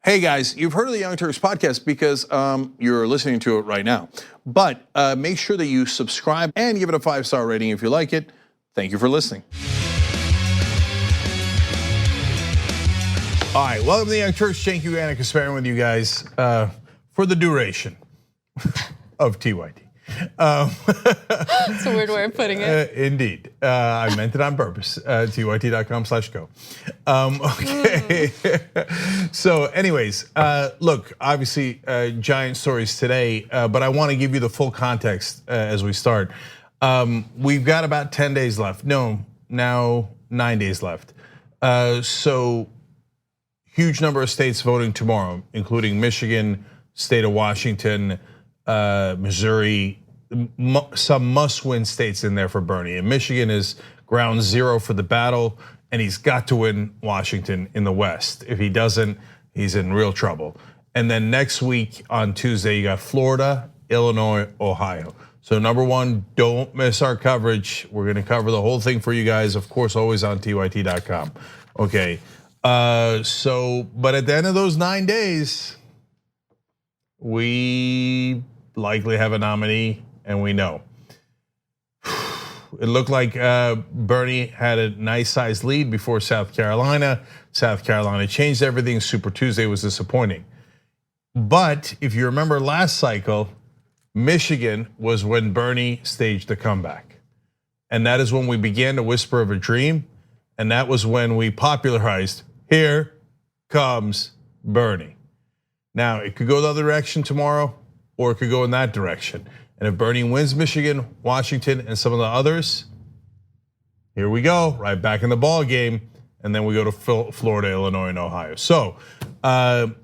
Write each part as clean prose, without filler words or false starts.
Hey guys, you've heard of the Young Turks podcast because you're listening to it right now. But make sure that you subscribe and give it a 5-star rating if you like it. Thank you for listening. All right, welcome to the Young Turks. Cenk, and Kasparian with you guys for the duration of TYT. That's a weird way of putting it. Indeed, I meant it on purpose. TYT.com/go. Okay. So, anyways, look, obviously, giant stories today, but I want to give you the full context as we start. We've got about 10 days left. No, now 9 days left. So, huge number of states voting tomorrow, including Michigan, state of Washington, Missouri, some must-win states in there for Bernie. And Michigan is ground zero for the battle, and he's got to win Washington in the West. If he doesn't, he's in real trouble. And then next week on Tuesday, you got Florida, Illinois, Ohio. So number one, don't miss our coverage. We're gonna cover the whole thing for you guys, of course, always on TYT.com. Okay, but at the end of those 9 days, we likely have a nominee, and we know. It looked like Bernie had a nice sized lead before South Carolina. South Carolina changed everything. Super Tuesday was disappointing. But if you remember last cycle, Michigan was when Bernie staged the comeback. And that is when we began to whisper of a dream. And that was when we popularized, here comes Bernie. Now, it could go the other direction tomorrow, or it could go in that direction. And if Bernie wins Michigan, Washington, and some of the others, here we go, right back in the ball game. And then we go to Florida, Illinois, and Ohio. So, but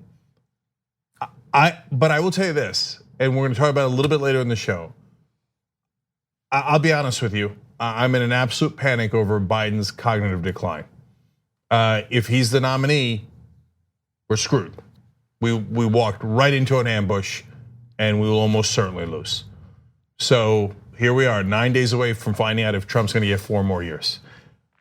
I will tell you this, and we're gonna talk about it a little bit later in the show. I'll be honest with you, I'm in an absolute panic over Biden's cognitive decline. If he's the nominee, we're screwed. We walked right into an ambush, and we will almost certainly lose. So here we are, 9 days away from finding out if Trump's gonna get 4 more years.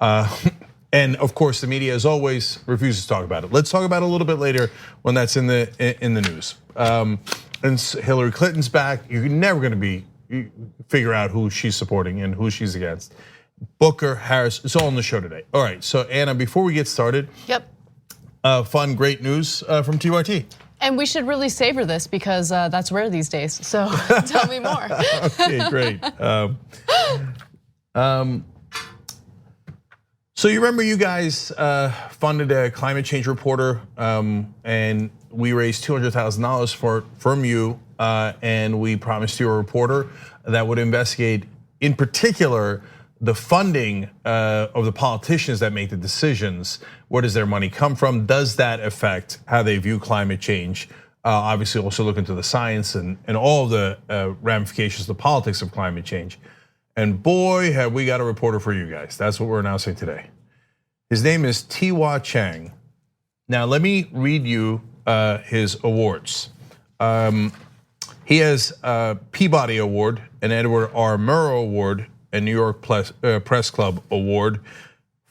And of course, the media, as always, refuses to talk about it. Let's talk about it a little bit later when that's in the news. And Hillary Clinton's back. You're never gonna figure out who she's supporting and who she's against. Booker, Harris, it's all on the show today. All right, so Anna, before we get started. Yep. Fun, great news from TYT. And we should really savor this because that's rare these days. So tell me more. Okay, great. So you remember you guys funded a climate change reporter, and we raised $200,000 from you, and we promised you a reporter that would investigate, in particular, the funding of the politicians that make the decisions. Where does their money come from? Does that affect how they view climate change? Obviously, also look into the science and all the ramifications, the politics of climate change. And boy, have we got a reporter for you guys. That's what we're announcing today. His name is Ti-Hua Chang. Now, let me read you his awards. He has a Peabody Award, an Edward R. Murrow Award, a New York Press Club Award,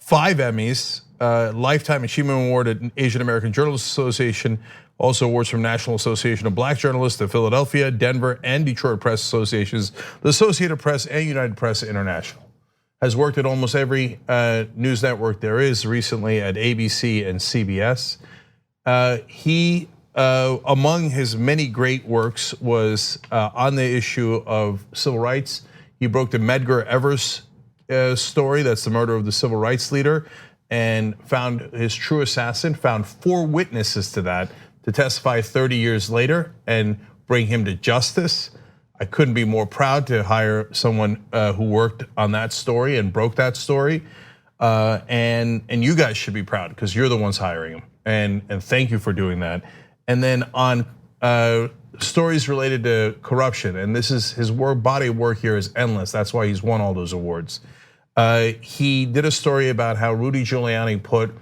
5 Emmys, Lifetime Achievement Award at Asian American Journalists Association, also awards from National Association of Black Journalists, the Philadelphia, Denver, and Detroit Press Associations, the Associated Press, and United Press International. Has worked at almost every news network there is, recently at ABC and CBS. He, among his many great works, was on the issue of civil rights. He broke the Medgar Evers story, that's the murder of the civil rights leader, and found his true assassin, found 4 witnesses to that to testify 30 years later and bring him to justice. I couldn't be more proud to hire someone who worked on that story and broke that story. And you guys should be proud because you're the ones hiring him. And thank you for doing that. And then on stories related to corruption, and this is his body of work here is endless. That's why he's won all those awards. He did a story about how Rudy Giuliani put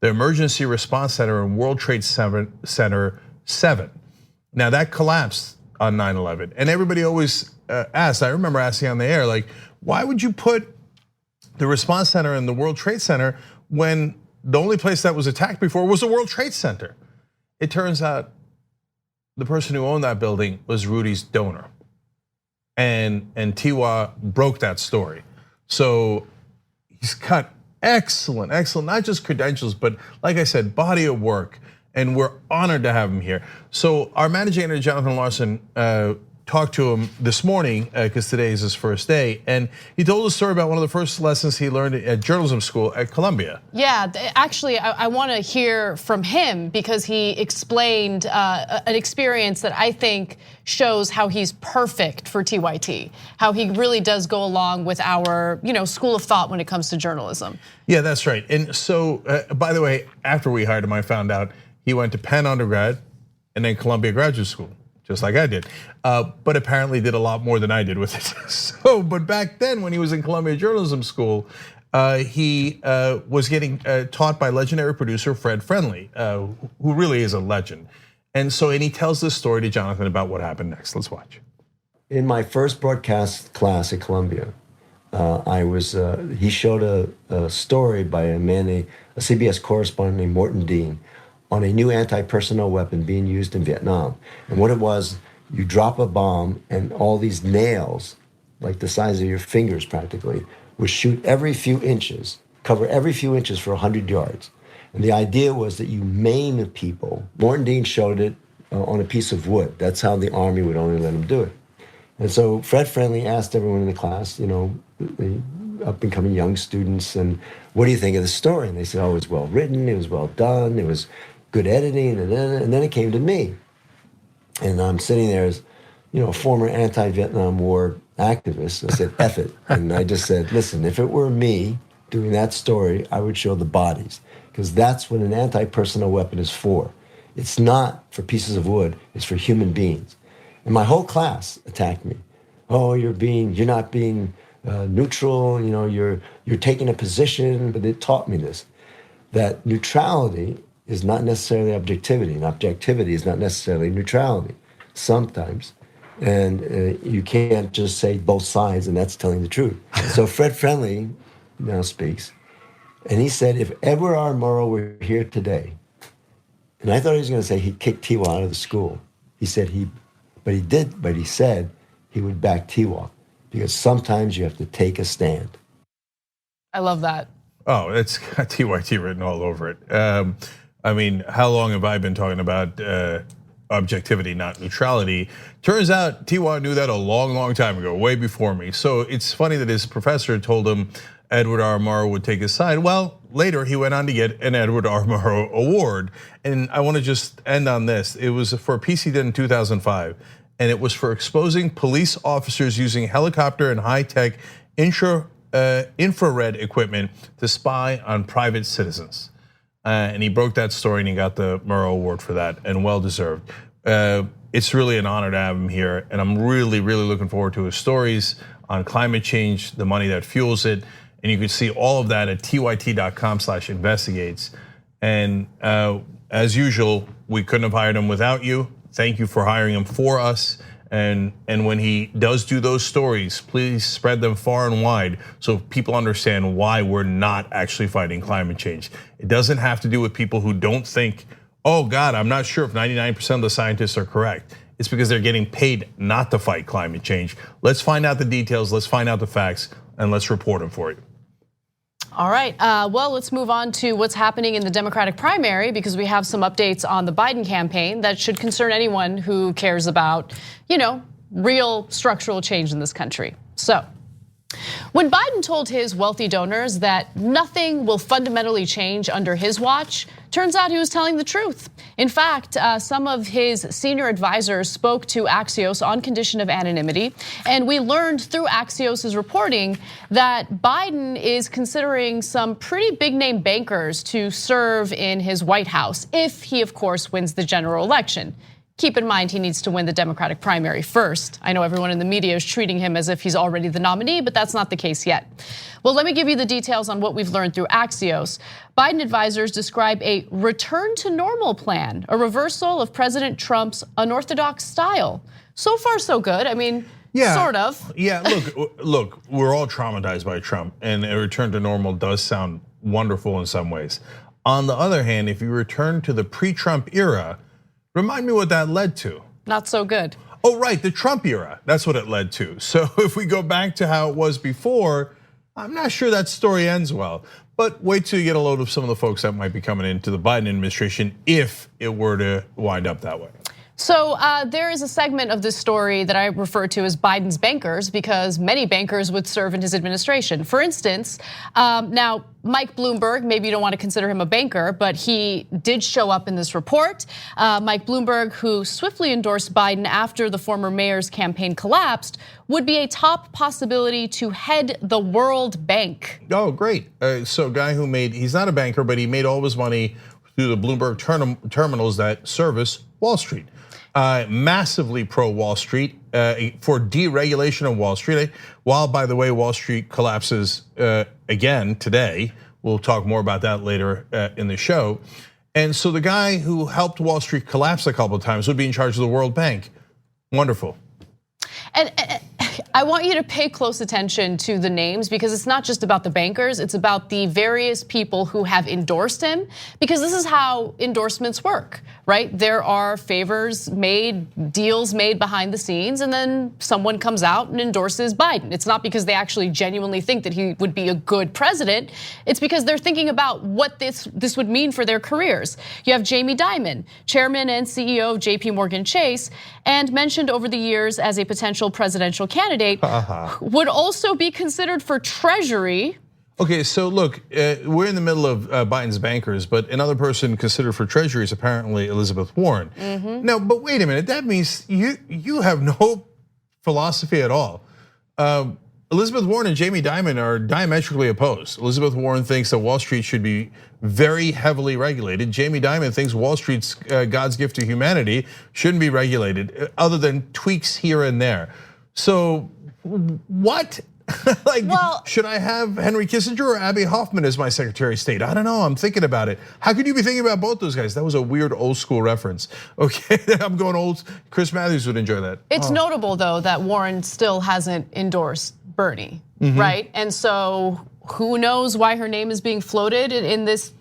the Emergency Response Center in World Trade Center 7. Now that collapsed on 9/11, and everybody always asked. I remember asking on the air, like, why would you put the response center in the World Trade Center when the only place that was attacked before was the World Trade Center? it turns out the person who owned that building was Rudy's donor. And Ti-Hua broke that story. So he's got excellent, not just credentials, but like I said, body of work. And we're honored to have him here. So our managing editor, Jonathan Larson, talked to him this morning because today is his first day, and he told a story about one of the first lessons he learned at journalism school at Columbia. Yeah, actually, I want to hear from him because he explained an experience that I think shows how he's perfect for TYT, how he really does go along with our school of thought when it comes to journalism. Yeah, that's right. And so, by the way, after we hired him, I found out he went to Penn undergrad and then Columbia graduate school, just like I did, but apparently did a lot more than I did with it. So, but back then when he was in Columbia Journalism School, he was getting taught by legendary producer Fred Friendly, who really is a legend. And he tells this story to Jonathan about what happened next. Let's watch. In my first broadcast class at Columbia, he showed a story by a CBS correspondent named Morton Dean, on a new anti-personnel weapon being used in Vietnam. And what it was, you drop a bomb and all these nails, like the size of your fingers practically, would shoot every few inches, cover every few inches for 100 yards. And the idea was that you maim people. Morton Dean showed it on a piece of wood. That's how the Army would only let him do it. And so Fred Friendly asked everyone in the class, the up-and-coming young students, and what do you think of the story? And they said, oh, it was well written, it was well done, it was good editing, and then it came to me. And I'm sitting there as, a former anti-Vietnam War activist. I said, F it. And I just said, listen, if it were me doing that story, I would show the bodies, because that's what an anti-personnel weapon is for. It's not for pieces of wood, it's for human beings. And my whole class attacked me. Oh, you're not being neutral, you're taking a position, but it taught me this, that neutrality is not necessarily objectivity, and objectivity is not necessarily neutrality sometimes. And you can't just say both sides, and that's telling the truth. So Fred Friendly now speaks, and he said, if Edward R. Murrow were here today, and I thought he was going to say he kicked Ti-Hua out of the school. He said he said he would back Ti-Hua, because sometimes you have to take a stand. I love that. Oh, it's got TYT written all over it. I mean, how long have I been talking about objectivity, not neutrality? Turns out Ti-Hua knew that a long time ago, way before me. So it's funny that his professor told him Edward R. Murrow would take his side. Well, later he went on to get an Edward R. Murrow Award. And I want to just end on this. It was for a piece he did in 2005, and it was for exposing police officers using helicopter and high-tech infrared equipment to spy on private citizens. And he broke that story and he got the Murrow Award for that, and well deserved. It's really an honor to have him here, and I'm really looking forward to his stories on climate change, the money that fuels it, and you can see all of that at tyt.com/investigates. And as usual, we couldn't have hired him without you. Thank you for hiring him for us. And when he does do those stories, please spread them far and wide so people understand why we're not actually fighting climate change. It doesn't have to do with people who don't think, oh God, I'm not sure if 99% of the scientists are correct. It's because they're getting paid not to fight climate change. Let's find out the details, let's find out the facts, and let's report them for you. All right, well, let's move on to what's happening in the Democratic primary, because we have some updates on the Biden campaign that should concern anyone who cares about, real structural change in this country. So, when Biden told his wealthy donors that nothing will fundamentally change under his watch, turns out he was telling the truth. In fact, some of his senior advisors spoke to Axios on condition of anonymity, and we learned through Axios' reporting that Biden is considering some pretty big name bankers to serve in his White House, if he, of course, wins the general election. Keep in mind, he needs to win the Democratic primary first. I know everyone in the media is treating him as if he's already the nominee, but that's not the case yet. Well, let me give you the details on what we've learned through Axios. Biden advisors describe a return to normal plan, a reversal of President Trump's unorthodox style. So far, so good. I mean, sort of. Yeah, look, we're all traumatized by Trump, and a return to normal does sound wonderful in some ways. On the other hand, if you return to the pre-Trump era, Remind me what that led to. Not so good. Oh, right, the Trump era. That's what it led to. So if we go back to how it was before, I'm not sure that story ends well. But wait till you get a load of some of the folks that might be coming into the Biden administration if it were to wind up that way. So there is a segment of this story that I refer to as Biden's bankers because many bankers would serve in his administration. For instance, now Mike Bloomberg, maybe you don't want to consider him a banker, but he did show up in this report. Mike Bloomberg, who swiftly endorsed Biden after the former mayor's campaign collapsed, would be a top possibility to head the World Bank. Oh, great. So a guy who he's not a banker, but he made all of his money through the Bloomberg terminals that service Wall Street. Massively pro Wall Street for deregulation of Wall Street. While, by the way, Wall Street collapses again today. We'll talk more about that later in the show. And so the guy who helped Wall Street collapse a couple of times would be in charge of the World Bank. Wonderful. And I want you to pay close attention to the names because it's not just about the bankers, it's about the various people who have endorsed him because this is how endorsements work, right? There are favors made, deals made behind the scenes, and then someone comes out and endorses Biden. It's not because they actually genuinely think that he would be a good president. It's because they're thinking about what this would mean for their careers. You have Jamie Dimon, chairman and CEO of JP Morgan Chase, and mentioned over the years as a potential presidential candidate, would also be considered for Treasury. Okay, so look, we're in the middle of Biden's bankers, but another person considered for Treasury is apparently Elizabeth Warren. Now, but wait a minute, that means you have no philosophy at all. Elizabeth Warren and Jamie Dimon are diametrically opposed. Elizabeth Warren thinks that Wall Street should be very heavily regulated. Jamie Dimon thinks Wall Street's God's gift to humanity shouldn't be regulated, other than tweaks here and there. So what? Should I have Henry Kissinger or Abby Hoffman as my Secretary of State? I don't know, I'm thinking about it. How could you be thinking about both those guys? That was a weird old school reference. Okay, I'm going old. Chris Matthews would enjoy that. It's notable though that Warren still hasn't endorsed Bernie, right? And so who knows why her name is being floated in this,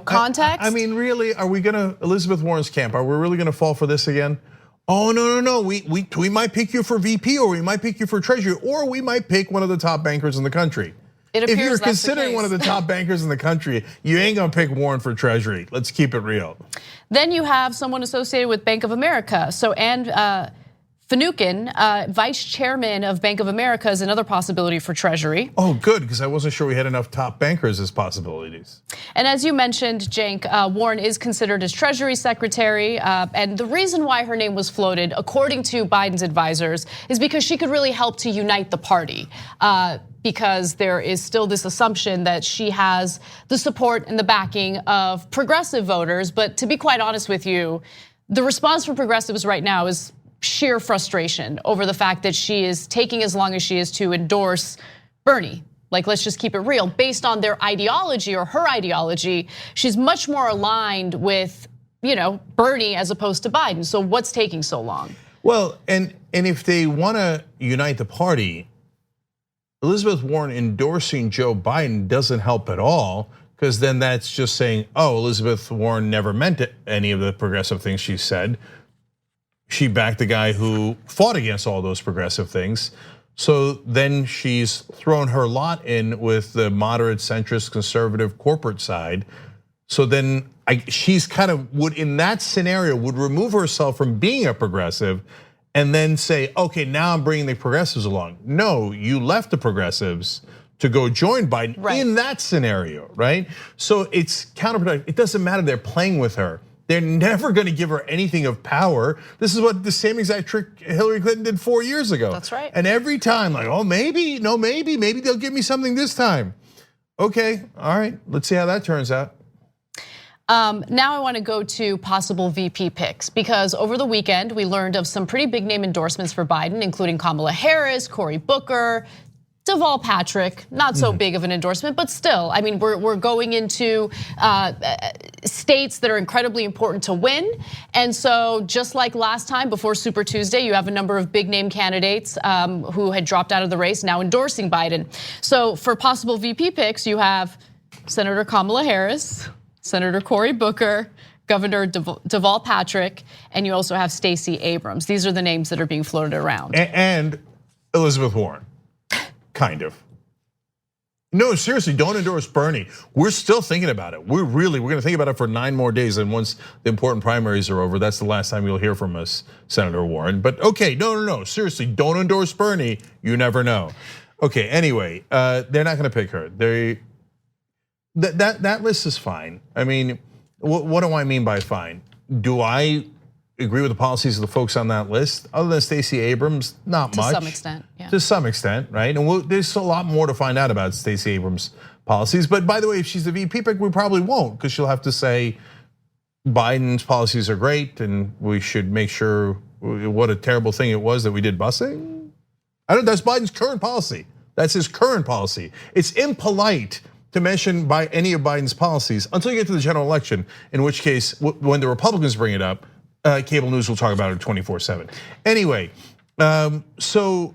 context? I mean, really, are we gonna, Elizabeth Warren's camp, are we really gonna fall for this again? Oh, no, we might pick you for VP or we might pick you for Treasury or we might pick one of the top bankers in the country. It appears if you're that's considering one of the top bankers in the country, you ain't gonna pick Warren for Treasury. Let's keep it real. Then you have someone associated with Bank of America. So Anne Finucane, vice chairman of Bank of America, is another possibility for Treasury. Oh, good, because I wasn't sure we had enough top bankers as possibilities. And as you mentioned, Cenk, Warren is considered as Treasury Secretary. And the reason why her name was floated, according to Biden's advisors, is because she could really help to unite the party. Because there is still this assumption that she has the support and the backing of progressive voters. But to be quite honest with you, the response from progressives right now is sheer frustration over the fact that she is taking as long as she is to endorse Bernie. Like, let's just keep it real. Based on their ideology or her ideology, she's much more aligned with, Bernie as opposed to Biden. So what's taking so long? Well, and if they want to unite the party, Elizabeth Warren endorsing Joe Biden doesn't help at all, because then that's just saying, oh, Elizabeth Warren never meant any of the progressive things she said. She backed the guy who fought against all those progressive things. So then she's thrown her lot in with the moderate, centrist, conservative corporate side. So then she's kind of in that scenario would remove herself from being a progressive and then say, okay, now I'm bringing the progressives along. No, you left the progressives to go join Biden in that scenario, right? So it's counterproductive. It doesn't matter, they're playing with her. They're never gonna give her anything of power. This is what the same exact trick Hillary Clinton did 4 years ago. That's right. And every time, like, oh, maybe they'll give me something this time. Okay, all right, let's see how that turns out. Now I want to go to possible VP picks because over the weekend we learned of some pretty big name endorsements for Biden, including Kamala Harris, Cory Booker, Deval Patrick, not so big of an endorsement, but still, I mean, we're going into states that are incredibly important to win. And so just like last time before Super Tuesday, you have a number of big name candidates who had dropped out of the race now endorsing Biden. So for possible VP picks, you have Senator Kamala Harris, Senator Cory Booker, Governor Deval Patrick, and you also have Stacey Abrams. These are the names that are being floated around. And Elizabeth Warren, kind of. No, seriously, don't endorse Bernie. We're still thinking about it. We're gonna think about it for 9 more days, and once the important primaries are over, that's the last time you'll hear from us, Senator Warren. But okay, no, seriously, don't endorse Bernie. You never know. Okay, anyway, they're not gonna pick her. That list is fine. I mean, what do I mean by fine? Do I agree with the policies of the folks on that list? Other than Stacey Abrams, not much. To some extent, yeah. To some extent, right? And there's a lot more to find out about Stacey Abrams' policies. But by the way, if she's the VP pick, we probably won't, because she'll have to say Biden's policies are great and we should make sure what a terrible thing it was that we did busing. That's Biden's current policy. That's his current policy. It's impolite to mention by any of Biden's policies until you get to the general election, in which case, when the Republicans bring it up, cable news will talk about it 24/7. Anyway, so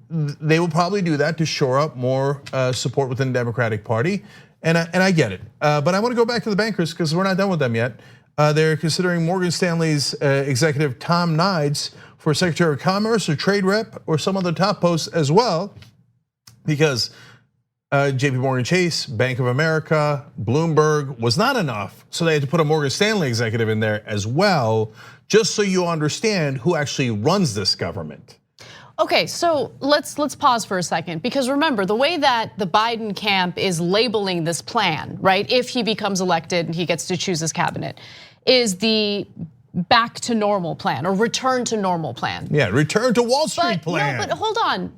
they will probably do that to shore up more support within the Democratic Party, and I get it. But I want to go back to the bankers because we're not done with them yet. They're considering Morgan Stanley's executive Tom Nides for Secretary of Commerce or Trade Rep or some other top post as well, because JP Morgan Chase, Bank of America, Bloomberg was not enough. So they had to put a Morgan Stanley executive in there as well, just so you understand who actually runs this government. Okay, so let's pause for a second, because remember, the way that the Biden camp is labeling this plan, right? If he becomes elected and he gets to choose his cabinet, is the back to normal plan or return to normal plan. Yeah, return to Wall Street plan. No, but hold on.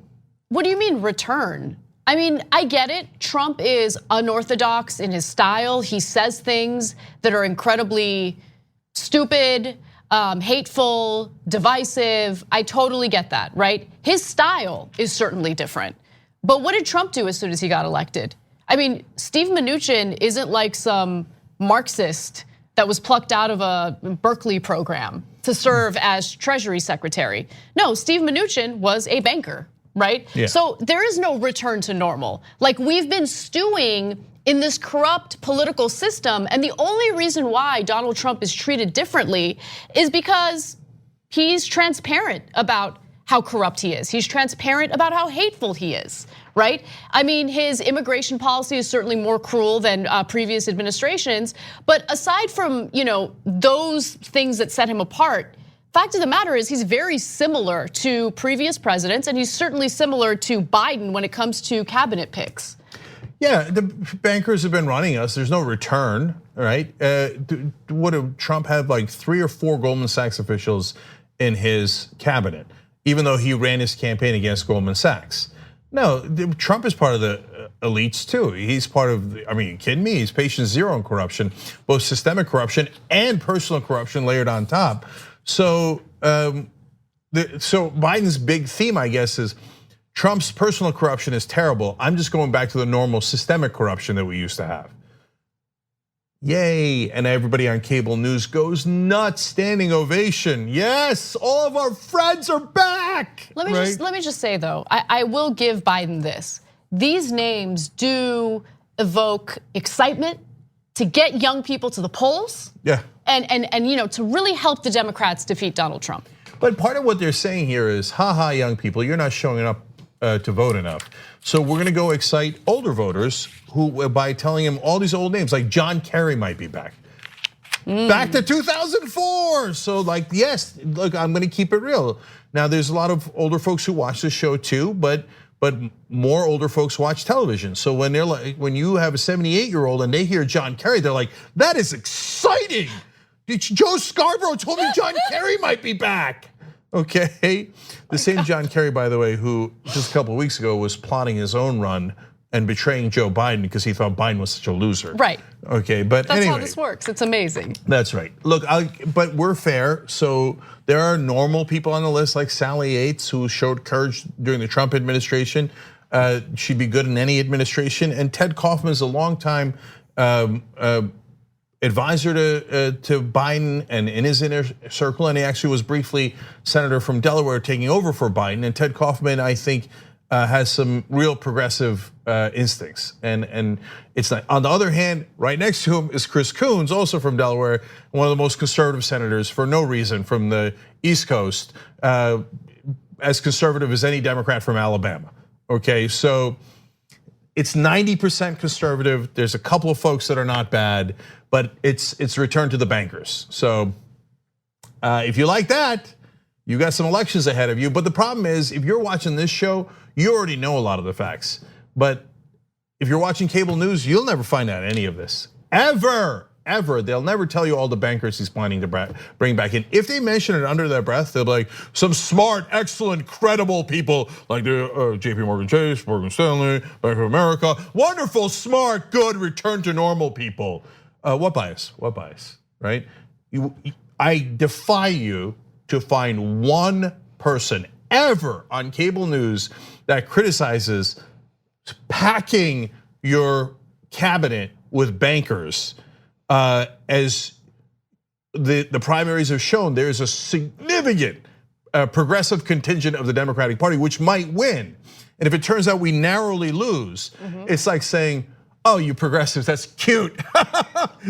What do you mean return? I mean, I get it. Trump is unorthodox in his style. He says things that are incredibly stupid, hateful, divisive. I totally get that, right? His style is certainly different. But what did Trump do as soon as he got elected? I mean, Steve Mnuchin isn't like some Marxist that was plucked out of a Berkeley program to serve as Treasury Secretary. No, Steve Mnuchin was a banker. Right? Yeah. So there is no return to normal. Like, we've been stewing in this corrupt political system, and the only reason why Donald Trump is treated differently is because he's transparent about how corrupt he is. He's transparent about how hateful he is, right? I mean, his immigration policy is certainly more cruel than previous administrations, but aside from, those things that set him apart, fact of the matter is he's very similar to previous presidents, and he's certainly similar to Biden when it comes to cabinet picks. Yeah, the bankers have been running us. There's no return, right? What did Trump have, like 3 or 4 Goldman Sachs officials in his cabinet, even though he ran his campaign against Goldman Sachs? No, Trump is part of the elites too. He's part of, I mean, you kidding me? He's patient zero in corruption, both systemic corruption and personal corruption layered on top. So Biden's big theme, I guess, is Trump's personal corruption is terrible. I'm just going back to the normal systemic corruption that we used to have. Yay, and everybody on cable news goes nuts, standing ovation. Yes, all of our friends are back. Let me just say though, I will give Biden this. These names do evoke excitement to get young people to the polls. Yeah. And to really help the Democrats defeat Donald Trump. But part of what they're saying here is, haha, young people, you're not showing up to vote enough. So we're gonna go excite older voters who, by telling them all these old names, like John Kerry might be back. Back to 2004. So like, yes, look, I'm gonna keep it real. Now there's a lot of older folks who watch this show too, but more older folks watch television. So when they're like, when you have a 78-year-old and they hear John Kerry, they're like, that is exciting. Joe Scarborough told me John Kerry might be back. Okay, the same John Kerry, by the way, who just a couple of weeks ago was plotting his own run and betraying Joe Biden because he thought Biden was such a loser. Right. Okay, but that's anyway, how this works. It's amazing. That's right. Look, but we're fair. So there are normal people on the list like Sally Yates, who showed courage during the Trump administration. She'd be good in any administration. And Ted Kaufman is a longtime advisor to Biden and in his inner circle, and he actually was briefly senator from Delaware taking over for Biden. And Ted Kaufman, I think, has some real progressive instincts, and it's not. On the other hand, right next to him is Chris Coons, also from Delaware, one of the most conservative senators for no reason from the East Coast, as conservative as any Democrat from Alabama. Okay, so it's 90% conservative. There's a couple of folks that are not bad, but it's returned to the bankers. So if you like that, you got some elections ahead of you. But the problem is, if you're watching this show, you already know a lot of the facts. But if you're watching cable news, you'll never find out any of this. Ever. They'll never tell you all the bankers he's planning to bring back in. If they mention it under their breath, they'll be like, some smart, excellent, credible people like the JP Morgan Chase, Morgan Stanley, Bank of America. Wonderful, smart, good, return to normal people. What bias, right? I defy you to find one person ever on cable news that criticizes packing your cabinet with bankers. As the primaries have shown, there is a significant progressive contingent of the Democratic Party which might win. And if it turns out we narrowly lose, it's like saying, oh, you progressives, that's cute.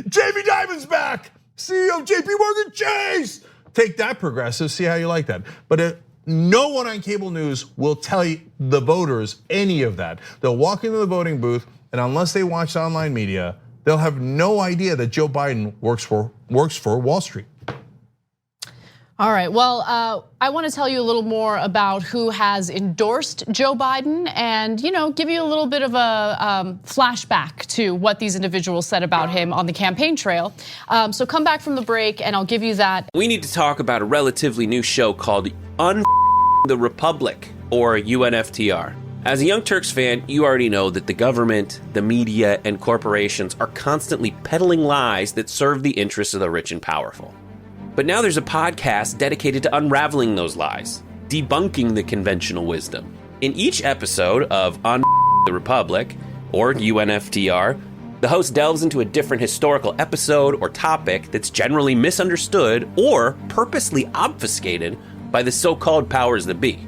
Jamie Dimon's back, CEO of JP Morgan Chase. Take that, progressive, see how you like that. But no one on cable news will tell you, the voters, any of that. They'll walk into the voting booth, and unless they watch online media, they'll have no idea that Joe Biden works for Wall Street. All right, well, I want to tell you a little more about who has endorsed Joe Biden and give you a little bit of a flashback to what these individuals said about him on the campaign trail. So come back from the break and I'll give you that. We need to talk about a relatively new show called the Republic, or UNFTR. As a Young Turks fan, you already know that the government, the media, and corporations are constantly peddling lies that serve the interests of the rich and powerful. But now there's a podcast dedicated to unraveling those lies, debunking the conventional wisdom. In each episode of the Republic, or UNFTR, the host delves into a different historical episode or topic that's generally misunderstood or purposely obfuscated by the so-called powers that be,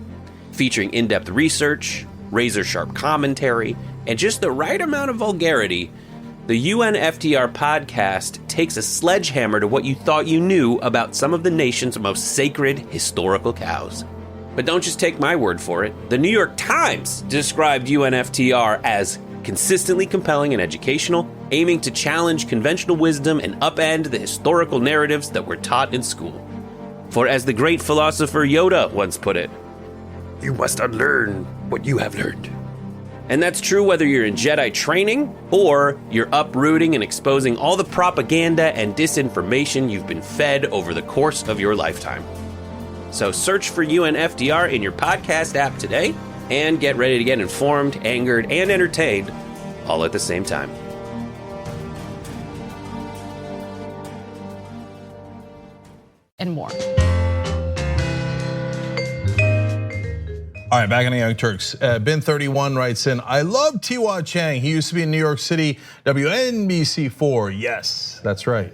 featuring in-depth research, razor-sharp commentary, and just the right amount of vulgarity. The UNFTR podcast takes a sledgehammer to what you thought you knew about some of the nation's most sacred historical cows. But don't just take my word for it. The New York Times described UNFTR as consistently compelling and educational, aiming to challenge conventional wisdom and upend the historical narratives that were taught in school. For as the great philosopher Yoda once put it, you must unlearn what you have learned. And that's true whether you're in Jedi training or you're uprooting and exposing all the propaganda and disinformation you've been fed over the course of your lifetime. So search for UNFTR in your podcast app today and get ready to get informed, angered, and entertained all at the same time. And more. All right, back on the Young Turks. Ben31 writes in, I love Ti-Hua Chang. He used to be in New York City, WNBC4. Yes, that's right.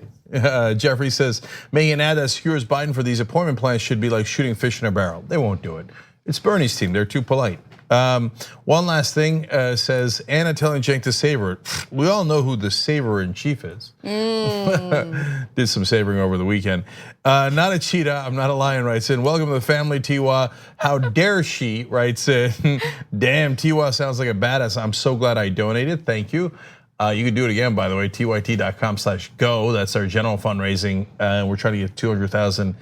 Jeffrey says, making an ad that skewers Biden for these appointment plans should be like shooting fish in a barrel. They won't do it. It's Bernie's team, they're too polite. One last thing, says Anna telling Cenk to savor it. We all know who the saver in chief is. Did some savoring over the weekend. Not a cheetah, I'm not a lion, writes in. Welcome to the family, Ti-Hua. How dare she, writes in. Damn, Ti-Hua sounds like a badass. I'm so glad I donated, thank you. You can do it again, by the way, tyt.com/go. That's our general fundraising. We're trying to get 200,000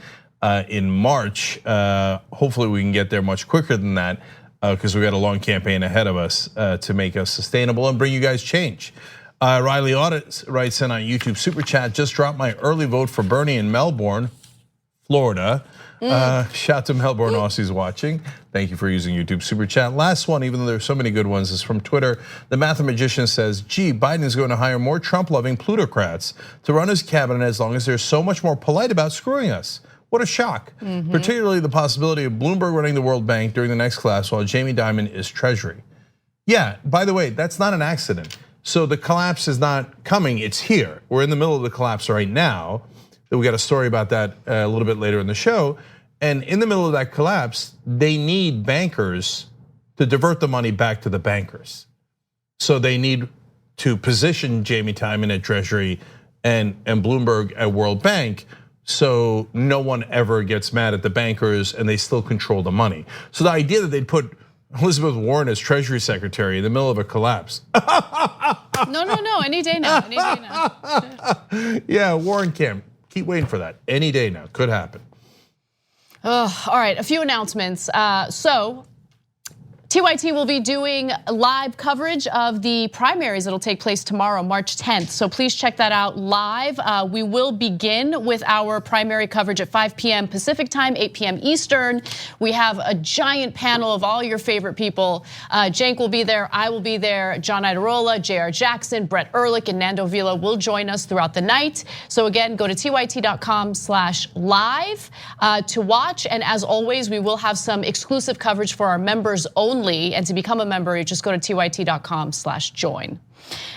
in March. Hopefully we can get there much quicker than that, because we got a long campaign ahead of us to make us sustainable and bring you guys change. Riley Audit writes in on YouTube Super Chat, just dropped my early vote for Bernie in Melbourne, Florida. Shout to Melbourne Aussies watching. Thank you for using YouTube Super Chat. Last one, even though there's so many good ones, is from Twitter. The Mathematician says, gee, Biden is going to hire more Trump-loving plutocrats to run his cabinet as long as they're so much more polite about screwing us. What a shock. Particularly the possibility of Bloomberg running the World Bank during the next class while Jamie Dimon is Treasury. Yeah, by the way, that's not an accident. So the collapse is not coming, it's here. We're in the middle of the collapse right now. We got a story about that a little bit later in the show. And in the middle of that collapse, they need bankers to divert the money back to the bankers. So they need to position Jamie Dimon at Treasury and Bloomberg at World Bank, so no one ever gets mad at the bankers and they still control the money. So the idea that they'd put Elizabeth Warren as Treasury Secretary in the middle of a collapse. No, any day now, any day now. Yeah, Warren camp, keep waiting for that. Any day now, could happen. All right, a few announcements. So TYT will be doing live coverage of the primaries that'll take place tomorrow, March 10th. So please check that out live. We will begin with our primary coverage at 5 p.m. Pacific time, 8 p.m. Eastern. We have a giant panel of all your favorite people. Cenk will be there, I will be there, John Iadarola, J.R. Jackson, Brett Ehrlich, and Nando Vila will join us throughout the night. So again, go to tyt.com/live to watch. And as always, we will have some exclusive coverage for our members only. And to become a member, you just go to tyt.com/join.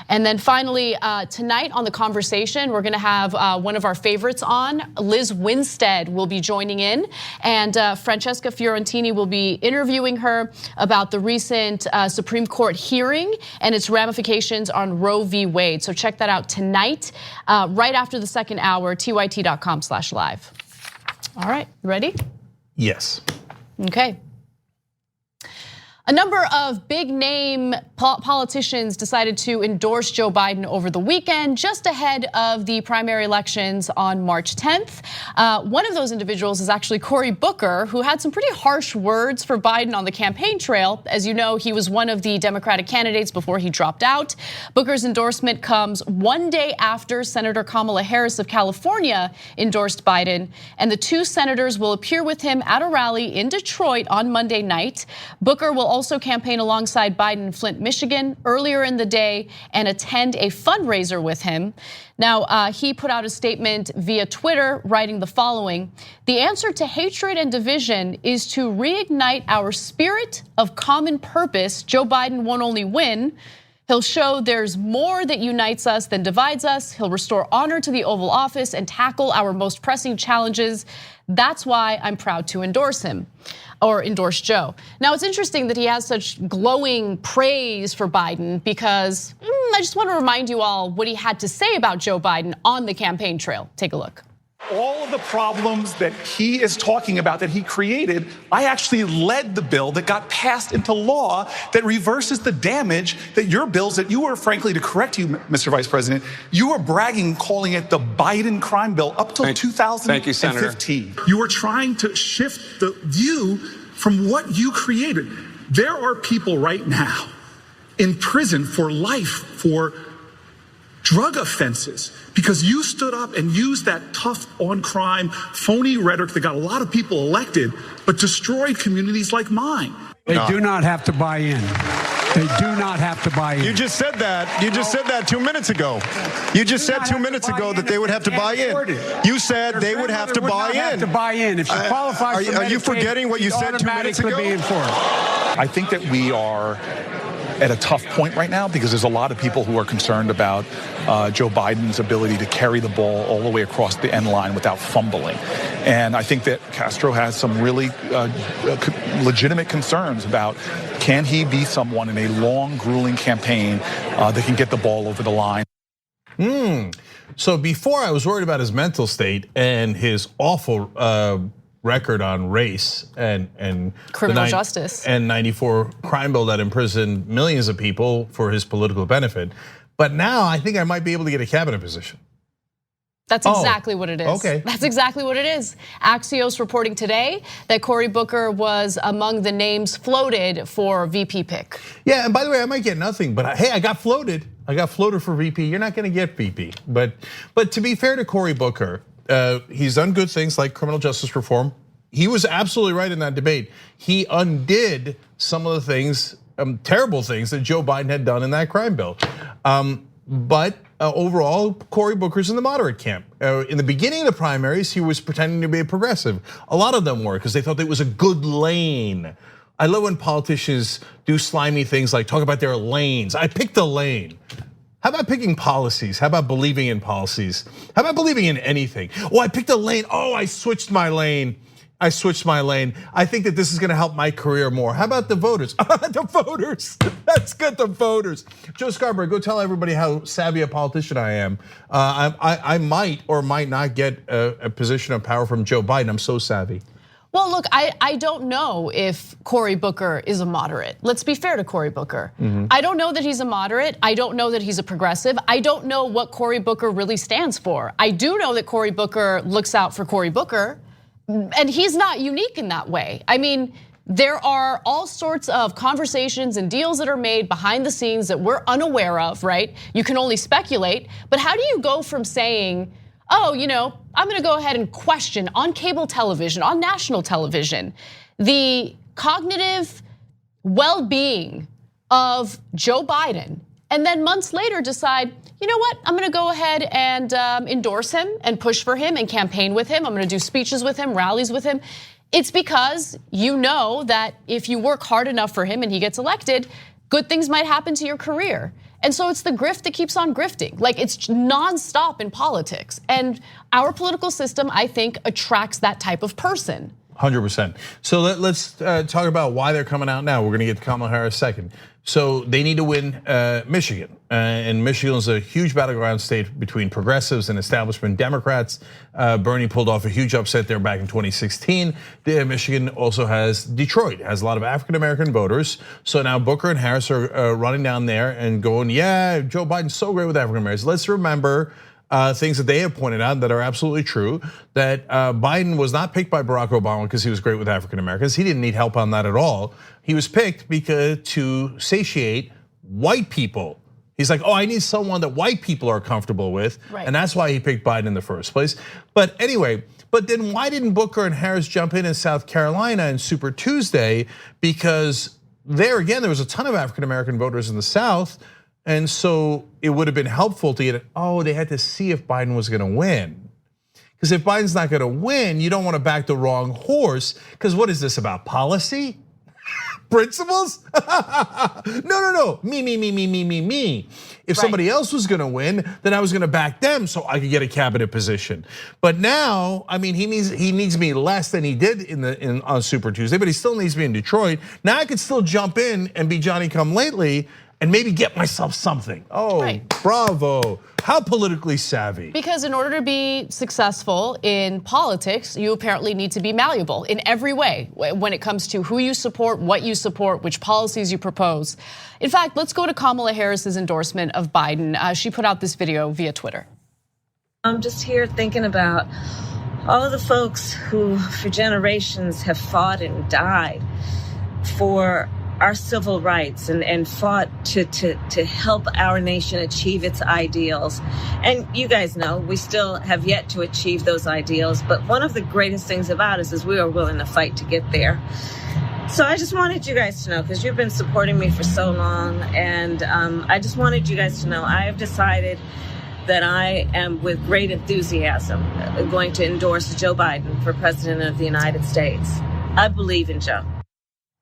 And then finally, tonight on The Conversation, we're gonna have one of our favorites on. Liz Winstead will be joining in, and Francesca Fiorentini will be interviewing her about the recent Supreme Court hearing and its ramifications on Roe v. Wade. So check that out tonight, right after the second hour, tyt.com/live. All right, ready? Yes. Okay. A number of big name politicians decided to endorse Joe Biden over the weekend, just ahead of the primary elections on March 10th. One of those individuals is actually Cory Booker, who had some pretty harsh words for Biden on the campaign trail. As you know, he was one of the Democratic candidates before he dropped out. Booker's endorsement comes one day after Senator Kamala Harris of California endorsed Biden, and the two senators will appear with him at a rally in Detroit on Monday night. Booker will also campaign alongside Biden in Flint, Michigan earlier in the day and attend a fundraiser with him. Now, he put out a statement via Twitter writing the following: "The answer to hatred and division is to reignite our spirit of common purpose. Joe Biden won't only win, he'll show there's more that unites us than divides us. He'll restore honor to the Oval Office and tackle our most pressing challenges. That's why I'm proud to endorse him." Or endorse Joe. Now it's interesting that he has such glowing praise for Biden because I just want to remind you all what he had to say about Joe Biden on the campaign trail. Take a look. All of the problems that he is talking about that he created, I actually led the bill that got passed into law that reverses the damage that your bills that you were, frankly, to correct you, Mr. Vice President, you were bragging, calling it the Biden crime bill up till 2015. Thank you, Senator. You were trying to shift the view from what you created. There are people right now in prison for life for drug offenses because you stood up and used that tough on crime, phony rhetoric that got a lot of people elected, but destroyed communities like mine. They do not have to buy in. They do not have to buy in. You just said that. You just said that 2 minutes ago. You just said 2 minutes ago that they would have to buy in. You said they would have to buy in. Have to buy in. If she qualifies for Medicaid, are you forgetting what you said 2 minutes ago? I think that we are at a tough point right now because there's a lot of people who are concerned about Joe Biden's ability to carry the ball all the way across the end line without fumbling. And I think that Castro has some really legitimate concerns about can he be someone in a long, grueling campaign that can get the ball over the line. So before I was worried about his mental state and his awful record on race and criminal justice and 94 crime bill that imprisoned millions of people for his political benefit. But now I think I might be able to get a cabinet position. That's exactly what it is. Okay. That's exactly what it is. Axios reporting today that Cory Booker was among the names floated for VP pick. Yeah, and by the way, I might get nothing, but hey, I got floated. I got floated for VP. You're not gonna get VP. But to be fair to Cory Booker, he's done good things like criminal justice reform. He was absolutely right in that debate. He undid some of the things, terrible things that Joe Biden had done in that crime bill. But overall, Cory Booker's in the moderate camp. In the beginning of the primaries, he was pretending to be a progressive. A lot of them were because they thought it was a good lane. I love when politicians do slimy things like talk about their lanes. I picked a lane. How about picking policies? How about believing in policies? How about believing in anything? Oh, I picked a lane. Oh, I switched my lane. I switched my lane. I think that this is gonna help my career more. How about the voters? The voters, that's good, the voters. Joe Scarborough, go tell everybody how savvy a politician I am. I might or might not get a position of power from Joe Biden. I'm so savvy. Well, look, I don't know if Cory Booker is a moderate. Let's be fair to Cory Booker. I don't know that he's a moderate. I don't know that he's a progressive. I don't know what Cory Booker really stands for. I do know that Cory Booker looks out for Cory Booker, and he's not unique in that way. I mean, there are all sorts of conversations and deals that are made behind the scenes that we're unaware of, right? You can only speculate, but how do you go from saying, oh, I'm gonna go ahead and question on cable television, on national television, the cognitive well-being of Joe Biden, and then months later decide, you know what, I'm gonna go ahead and endorse him and push for him and campaign with him. I'm gonna do speeches with him, rallies with him. It's because you know that if you work hard enough for him and he gets elected, good things might happen to your career. And so it's the grift that keeps on grifting. Like, it's nonstop in politics. And our political system, I think, attracts that type of person. 100%. So let's talk about why they're coming out now. We're gonna get to Kamala Harris second. So they need to win Michigan. And Michigan is a huge battleground state between progressives and establishment Democrats. Bernie pulled off a huge upset there back in 2016. Michigan also has Detroit, has a lot of African-American voters. So now Booker and Harris are running down there and going, yeah, Joe Biden's so great with African-Americans. Let's remember things that they have pointed out that are absolutely true, that Biden was not picked by Barack Obama because he was great with African Americans. He didn't need help on that at all. He was picked because to satiate white people. He's like, oh, I need someone that white people are comfortable with. Right. And that's why he picked Biden in the first place. But anyway, but then why didn't Booker and Harris jump in South Carolina in Super Tuesday? Because there again, there was a ton of African American voters in the South. And so it would have been helpful to get it. Oh, they had to see if Biden was gonna win. Because if Biden's not gonna win, you don't wanna back the wrong horse. Because what is this about, policy? Principles? No. Me. If somebody else was gonna win, then I was gonna back them so I could get a cabinet position. But now, I mean, he needs me less than he did on Super Tuesday, but he still needs me in Detroit. Now I could still jump in and be Johnny come lately and maybe get myself something. Oh, right. Bravo. How politically savvy. Because in order to be successful in politics, you apparently need to be malleable in every way when it comes to who you support, what you support, which policies you propose. In fact, let's go to Kamala Harris's endorsement of Biden. She put out this video via Twitter. I'm just here thinking about all of the folks who for generations have fought and died for our civil rights and fought to help our nation achieve its ideals. And you guys know we still have yet to achieve those ideals, but one of the greatest things about us is we are willing to fight to get there. So I just wanted you guys to know, because you've been supporting me for so long, and I just wanted you guys to know I have decided that I am, with great enthusiasm, going to endorse Joe Biden for President of the United States. I believe in Joe.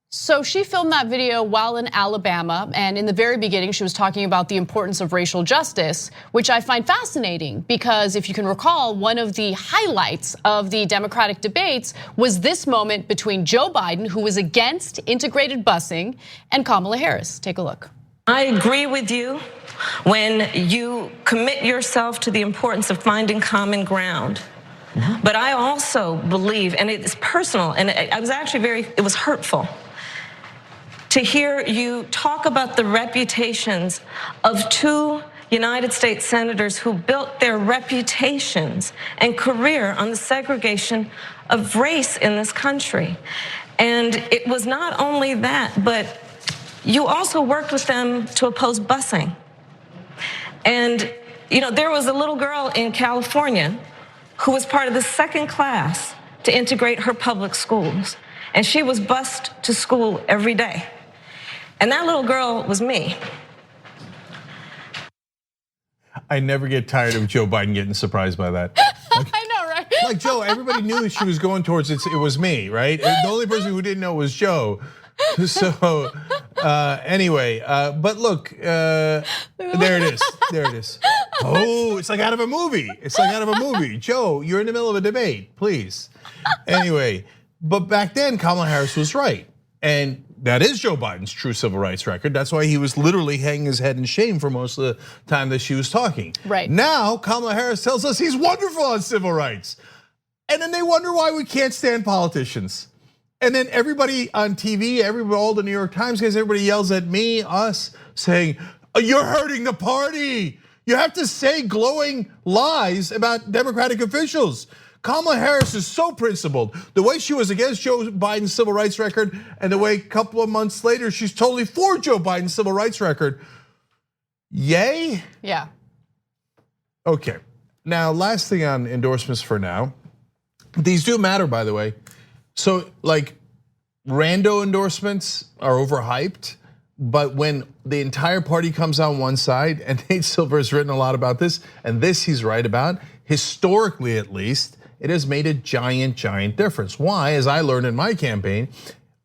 So she filmed that video while in Alabama, and in the very beginning she was talking about the importance of racial justice, which I find fascinating because if you can recall, one of the highlights of the Democratic debates was this moment between Joe Biden, who was against integrated busing, and Kamala Harris. Take a look. I agree with you when you commit yourself to the importance of finding common ground. But I also believe, and it's personal, and I was actually it was hurtful to hear you talk about the reputations of two United States senators who built their reputations and career on the segregation of race in this country. And it was not only that, but you also worked with them to oppose busing. And there was a little girl in California who was part of the second class to integrate her public schools. And she was bused to school every day. And that little girl was me. I never get tired of Joe Biden getting surprised by that. I know, right? Like Joe, everybody knew she was going towards it was me, right? The only person who didn't know was Joe. So anyway, but look, there it is. There it is. Oh, it's like out of a movie. It's like out of a movie. Joe, you're in the middle of a debate, please. Anyway, But back then, Kamala Harris was right. And that is Joe Biden's true civil rights record. That's why he was literally hanging his head in shame for most of the time that she was talking. Right. Now, Kamala Harris tells us he's wonderful on civil rights. And then they wonder why we can't stand politicians. And then everybody on TV, all the New York Times guys, everybody yells at me, us, saying, you're hurting the party. You have to say glowing lies about Democratic officials. Kamala Harris is so principled. The way she was against Joe Biden's civil rights record and the way a couple of months later, she's totally for Joe Biden's civil rights record. Yay? Yeah. Okay. Now, last thing on endorsements for now. These do matter, by the way. So, like, rando endorsements are overhyped, but when the entire party comes on one side, and Nate Silver has written a lot about this, and this he's right about, historically at least, it has made a giant, giant difference. Why? As I learned in my campaign,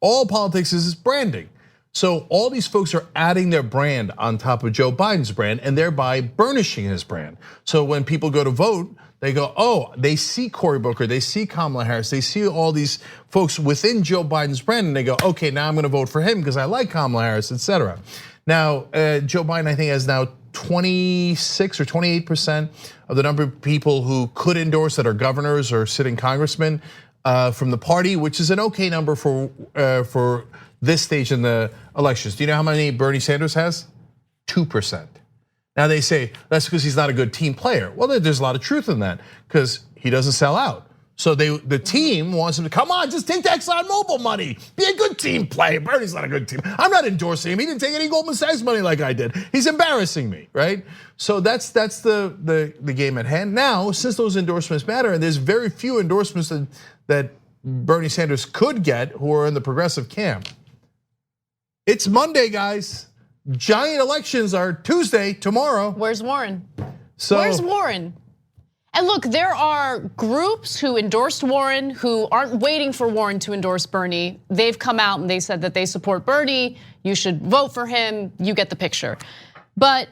all politics is branding. So all these folks are adding their brand on top of Joe Biden's brand and thereby burnishing his brand. So when people go to vote, they go, oh, they see Cory Booker, they see Kamala Harris, they see all these folks within Joe Biden's brand, and they go, okay, now I'm gonna vote for him because I like Kamala Harris, etc. Now, Joe Biden, I think, has now 26 or 28% of the number of people who could endorse that are governors or sitting congressmen from the party, which is an okay number for this stage in the elections. Do you know how many Bernie Sanders has? 2%. Now they say that's because he's not a good team player. Well, there's a lot of truth in that because he doesn't sell out. So the team wants him to come on, just take the ExxonMobil money. Be a good team player. Bernie's not a good team. I'm not endorsing him. He didn't take any Goldman Sachs money like I did. He's embarrassing me, right? So that's the game at hand. Now, since those endorsements matter, and there's very few endorsements that Bernie Sanders could get who are in the progressive camp. It's Monday, guys. Giant elections are Tuesday, tomorrow. Where's Warren? So, where's Warren? And look, there are groups who endorsed Warren who aren't waiting for Warren to endorse Bernie. They've come out and they said that they support Bernie. You should vote for him. You get the picture. But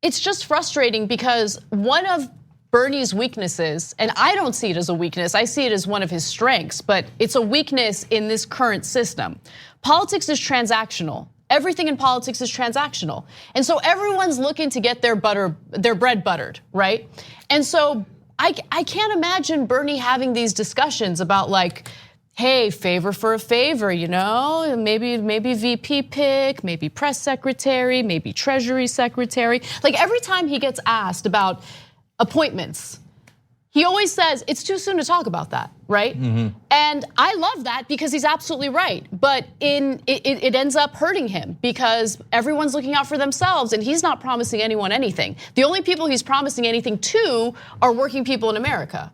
it's just frustrating because one of Bernie's weaknesses, and I don't see it as a weakness, I see it as one of his strengths, but it's a weakness in this current system. Politics is transactional. Everything in politics is transactional. And so everyone's looking to get their bread buttered, right? And so I can't imagine Bernie having these discussions about like, hey, favor for a favor, you know? Maybe VP pick, maybe press secretary, maybe treasury secretary. Like every time he gets asked about appointments, he always says it's too soon to talk about that, right? Mm-hmm. And I love that because he's absolutely right. But it ends up hurting him because everyone's looking out for themselves and he's not promising anyone anything. The only people he's promising anything to are working people in America.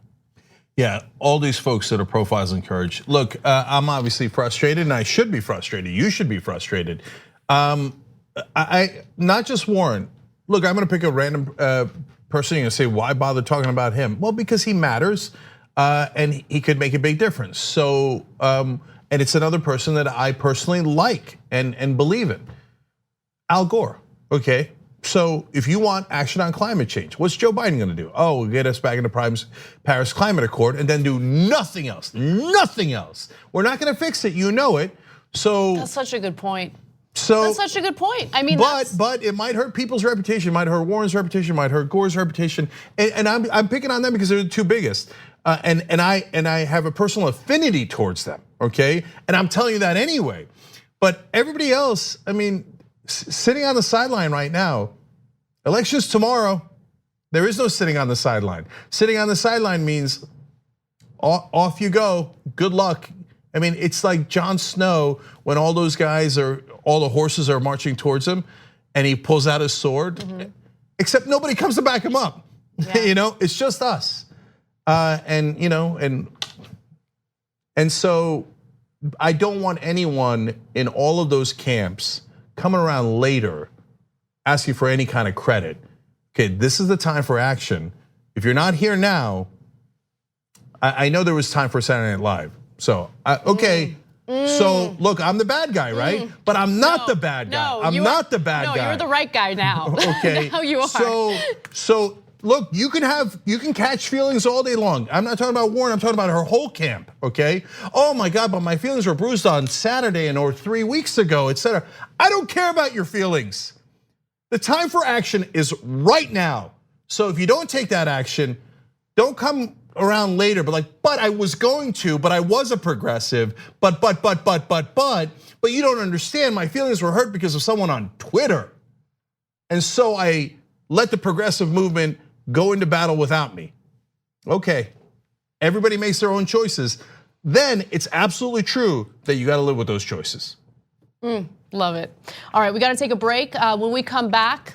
Yeah, all these folks that are profiles encourage. Look, I'm obviously frustrated and I should be frustrated. You should be frustrated. I not just Warren. Look, I'm gonna pick a random person and say, why bother talking about him? Well, because he matters and he could make a big difference. So, and it's another person that I personally like and believe in. Al Gore, okay? So if you want action on climate change, what's Joe Biden gonna do? Oh, we'll get us back into Paris Climate Accord and then do nothing else, nothing else. We're not gonna fix it, you know it. So- That's such a good point. So that's such a good point. I mean, but it might hurt people's reputation. It might hurt Warren's reputation. It might hurt Gore's reputation. And I'm picking on them because they're the two biggest. And I have a personal affinity towards them. Okay, and I'm telling you that anyway. But everybody else, I mean, sitting on the sideline right now. Elections tomorrow. There is no sitting on the sideline. Sitting on the sideline means off you go. Good luck. I mean, it's like Jon Snow when all those guys all the horses are marching towards him and he pulls out his sword, except nobody comes to back him up. Yeah. You know, it's just us. And so I don't want anyone in all of those camps coming around later asking for any kind of credit. Okay, this is the time for action. If you're not here now, I know there was time for Saturday Night Live. So, okay. So look, I'm the bad guy, right? But I'm not the bad guy. I'm not the bad guy. No, you're the right guy now. Okay. Now you are. So look, you can catch feelings all day long. I'm not talking about Warren, I'm talking about her whole camp, okay? Oh my God, but my feelings were bruised on Saturday or 3 weeks ago, etc. I don't care about your feelings. The time for action is right now. So if you don't take that action, don't come around later, but I was going to, but I was a progressive, but you don't understand, my feelings were hurt because of someone on Twitter. And so I let the progressive movement go into battle without me. Okay, everybody makes their own choices. Then it's absolutely true that you gotta live with those choices. Love it. All right, we gotta take a break. When we come back,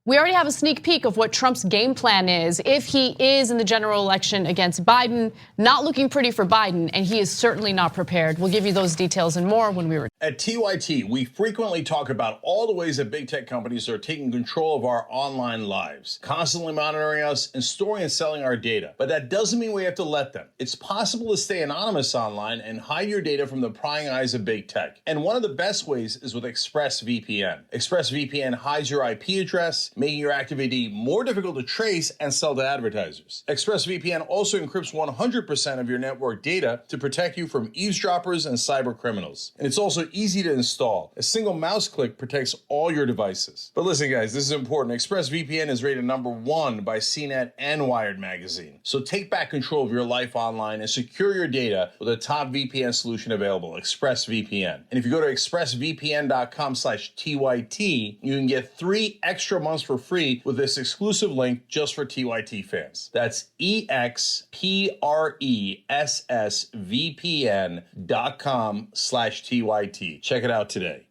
we already have a sneak peek of what Trump's game plan is if he is in the general election against Biden. Not looking pretty for Biden, and he is certainly not prepared. We'll give you those details and more when we return. At TYT, we frequently talk about all the ways that big tech companies are taking control of our online lives, constantly monitoring us and storing and selling our data. But that doesn't mean we have to let them. It's possible to stay anonymous online and hide your data from the prying eyes of big tech. And one of the best ways is with ExpressVPN. ExpressVPN hides your IP address, making your activity more difficult to trace and sell to advertisers. ExpressVPN also encrypts 100% of your network data to protect you from eavesdroppers and cyber criminals. And it's also easy to install. A single mouse click protects all your devices. But listen guys, this is important. ExpressVPN is rated #1 by CNET and Wired magazine. So take back control of your life online and secure your data with a top VPN solution available, ExpressVPN. And if you go to expressvpn.com/TYT, you can get 3 extra months for free with this exclusive link just for TYT fans. That's expressvpn.com/TYT. Check it out today.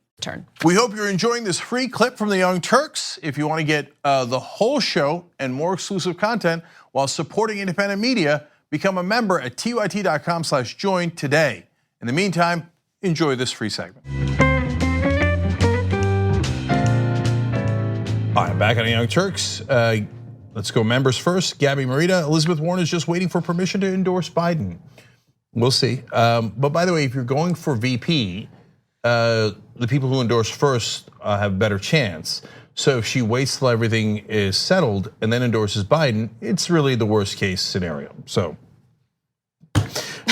We hope you're enjoying this free clip from the Young Turks. If you want to get the whole show and more exclusive content while supporting independent media, become a member at tyt.com/join today. In the meantime, enjoy this free segment. All right, back on the Young Turks. Let's go members first. Gabby Marita, Elizabeth Warren is just waiting for permission to endorse Biden. We'll see. But by the way, if you're going for VP, the people who endorse first have a better chance. So if she waits till everything is settled and then endorses Biden, it's really the worst case scenario. So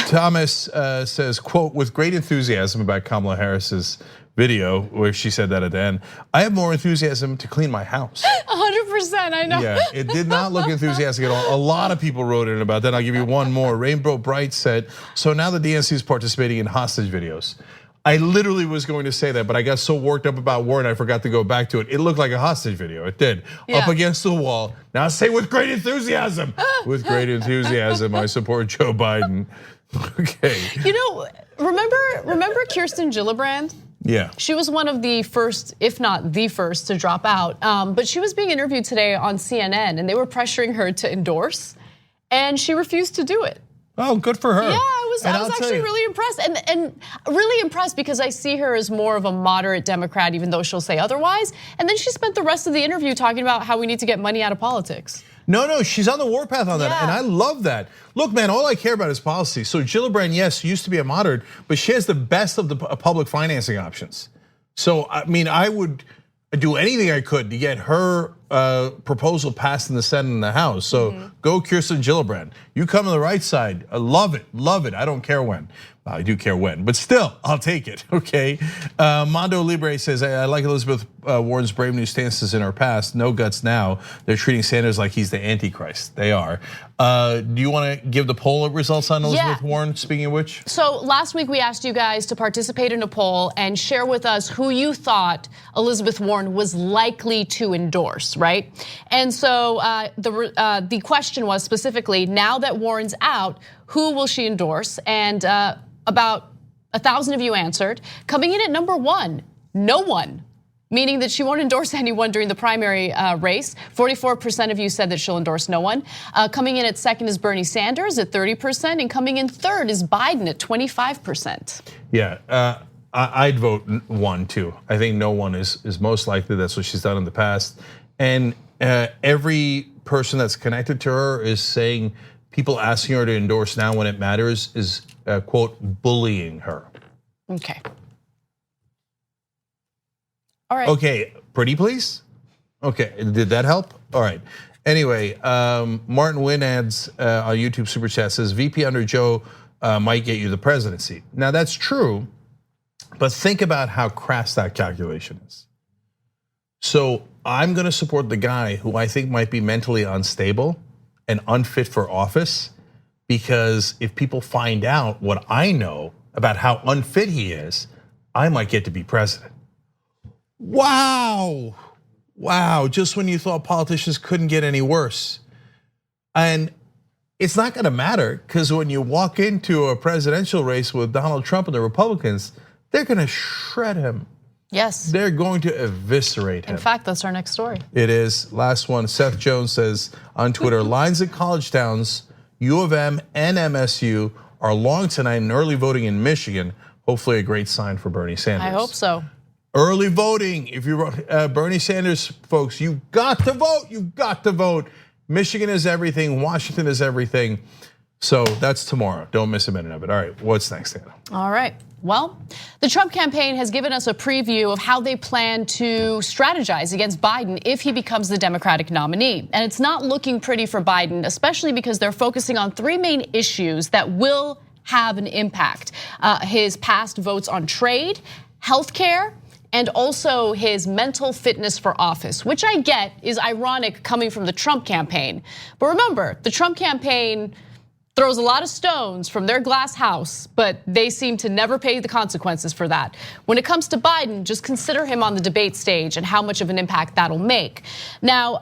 Thomas says, quote, with great enthusiasm about Kamala Harris's video where she said that at the end, I have more enthusiasm to clean my house. 100%, I know. Yeah, it did not look enthusiastic at all. A lot of people wrote in about that. I'll give you one more. Rainbow Bright said, so now the DNC is participating in hostage videos. I literally was going to say that, but I got so worked up about Warren, I forgot to go back to it. It looked like a hostage video, it did. Yeah. Up against the wall. Now say with great enthusiasm. With great enthusiasm, I support Joe Biden. Okay. You know, remember Kirsten Gillibrand? Yeah. She was one of the first, if not the first, to drop out. But she was being interviewed today on CNN and they were pressuring her to endorse and she refused to do it. Oh, good for her. Yeah, I was actually really impressed and really impressed because I see her as more of a moderate Democrat, even though she'll say otherwise. And then she spent the rest of the interview talking about how we need to get money out of politics. No, she's on the warpath on that, and I love that. Look, man, all I care about is policy. So Gillibrand, yes, used to be a moderate, but she has the best of the public financing options. So, I mean, I would do anything I could to get her proposal passed in the Senate and the House. So go Kirsten Gillibrand. You come to the right side, I love it, I don't care when. I do care when, but still, I'll take it, okay? Mondo Libre says, I like Elizabeth Warren's brave new stances in her past, no guts now. They're treating Sanders like he's the Antichrist, they are. Do you wanna give the poll results on Elizabeth Warren, speaking of which? So last week we asked you guys to participate in a poll and share with us who you thought Elizabeth Warren was likely to endorse, right? And so the question was specifically, now that Warren's out, who will she endorse? And about 1,000 of you answered. Coming in at #1, no one, meaning that she won't endorse anyone during the primary race. 44% of you said that she'll endorse no one. Coming in at second is Bernie Sanders at 30%, and coming in third is Biden at 25%. Yeah, I'd vote 1 too. I think no one is most likely. That's what she's done in the past. And every person that's connected to her is saying people asking her to endorse now when it matters is, quote, bullying her. Okay. All right. Okay, pretty please? Okay, did that help? All right. Anyway, Martin Wynn adds on YouTube Super Chat says, VP under Joe might get you the presidency. Now that's true, but think about how crass that calculation is. So I'm gonna support the guy who I think might be mentally unstable and unfit for office, because if people find out what I know about how unfit he is, I might get to be president. Wow, just when you thought politicians couldn't get any worse. And it's not gonna matter, because when you walk into a presidential race with Donald Trump and the Republicans, they're gonna shred him. Yes. They're going to eviscerate him. In fact, that's our next story. It is. Last one, Seth Jones says on Twitter, lines at college towns, U of M and MSU are long tonight in early voting in Michigan. Hopefully a great sign for Bernie Sanders. I hope so. Early voting, if you're Bernie Sanders folks, you got to vote, you got to vote. Michigan is everything, Washington is everything. So that's tomorrow, don't miss a minute of it. All right, what's next, Anna? All right, well, the Trump campaign has given us a preview of how they plan to strategize against Biden if he becomes the Democratic nominee. And it's not looking pretty for Biden, especially because they're focusing on three main issues that will have an impact. His past votes on trade, healthcare, and also his mental fitness for office, which I get is ironic coming from the Trump campaign. But remember, the Trump campaign throws a lot of stones from their glass house, but they seem to never pay the consequences for that. When it comes to Biden, just consider him on the debate stage and how much of an impact that'll make. Now,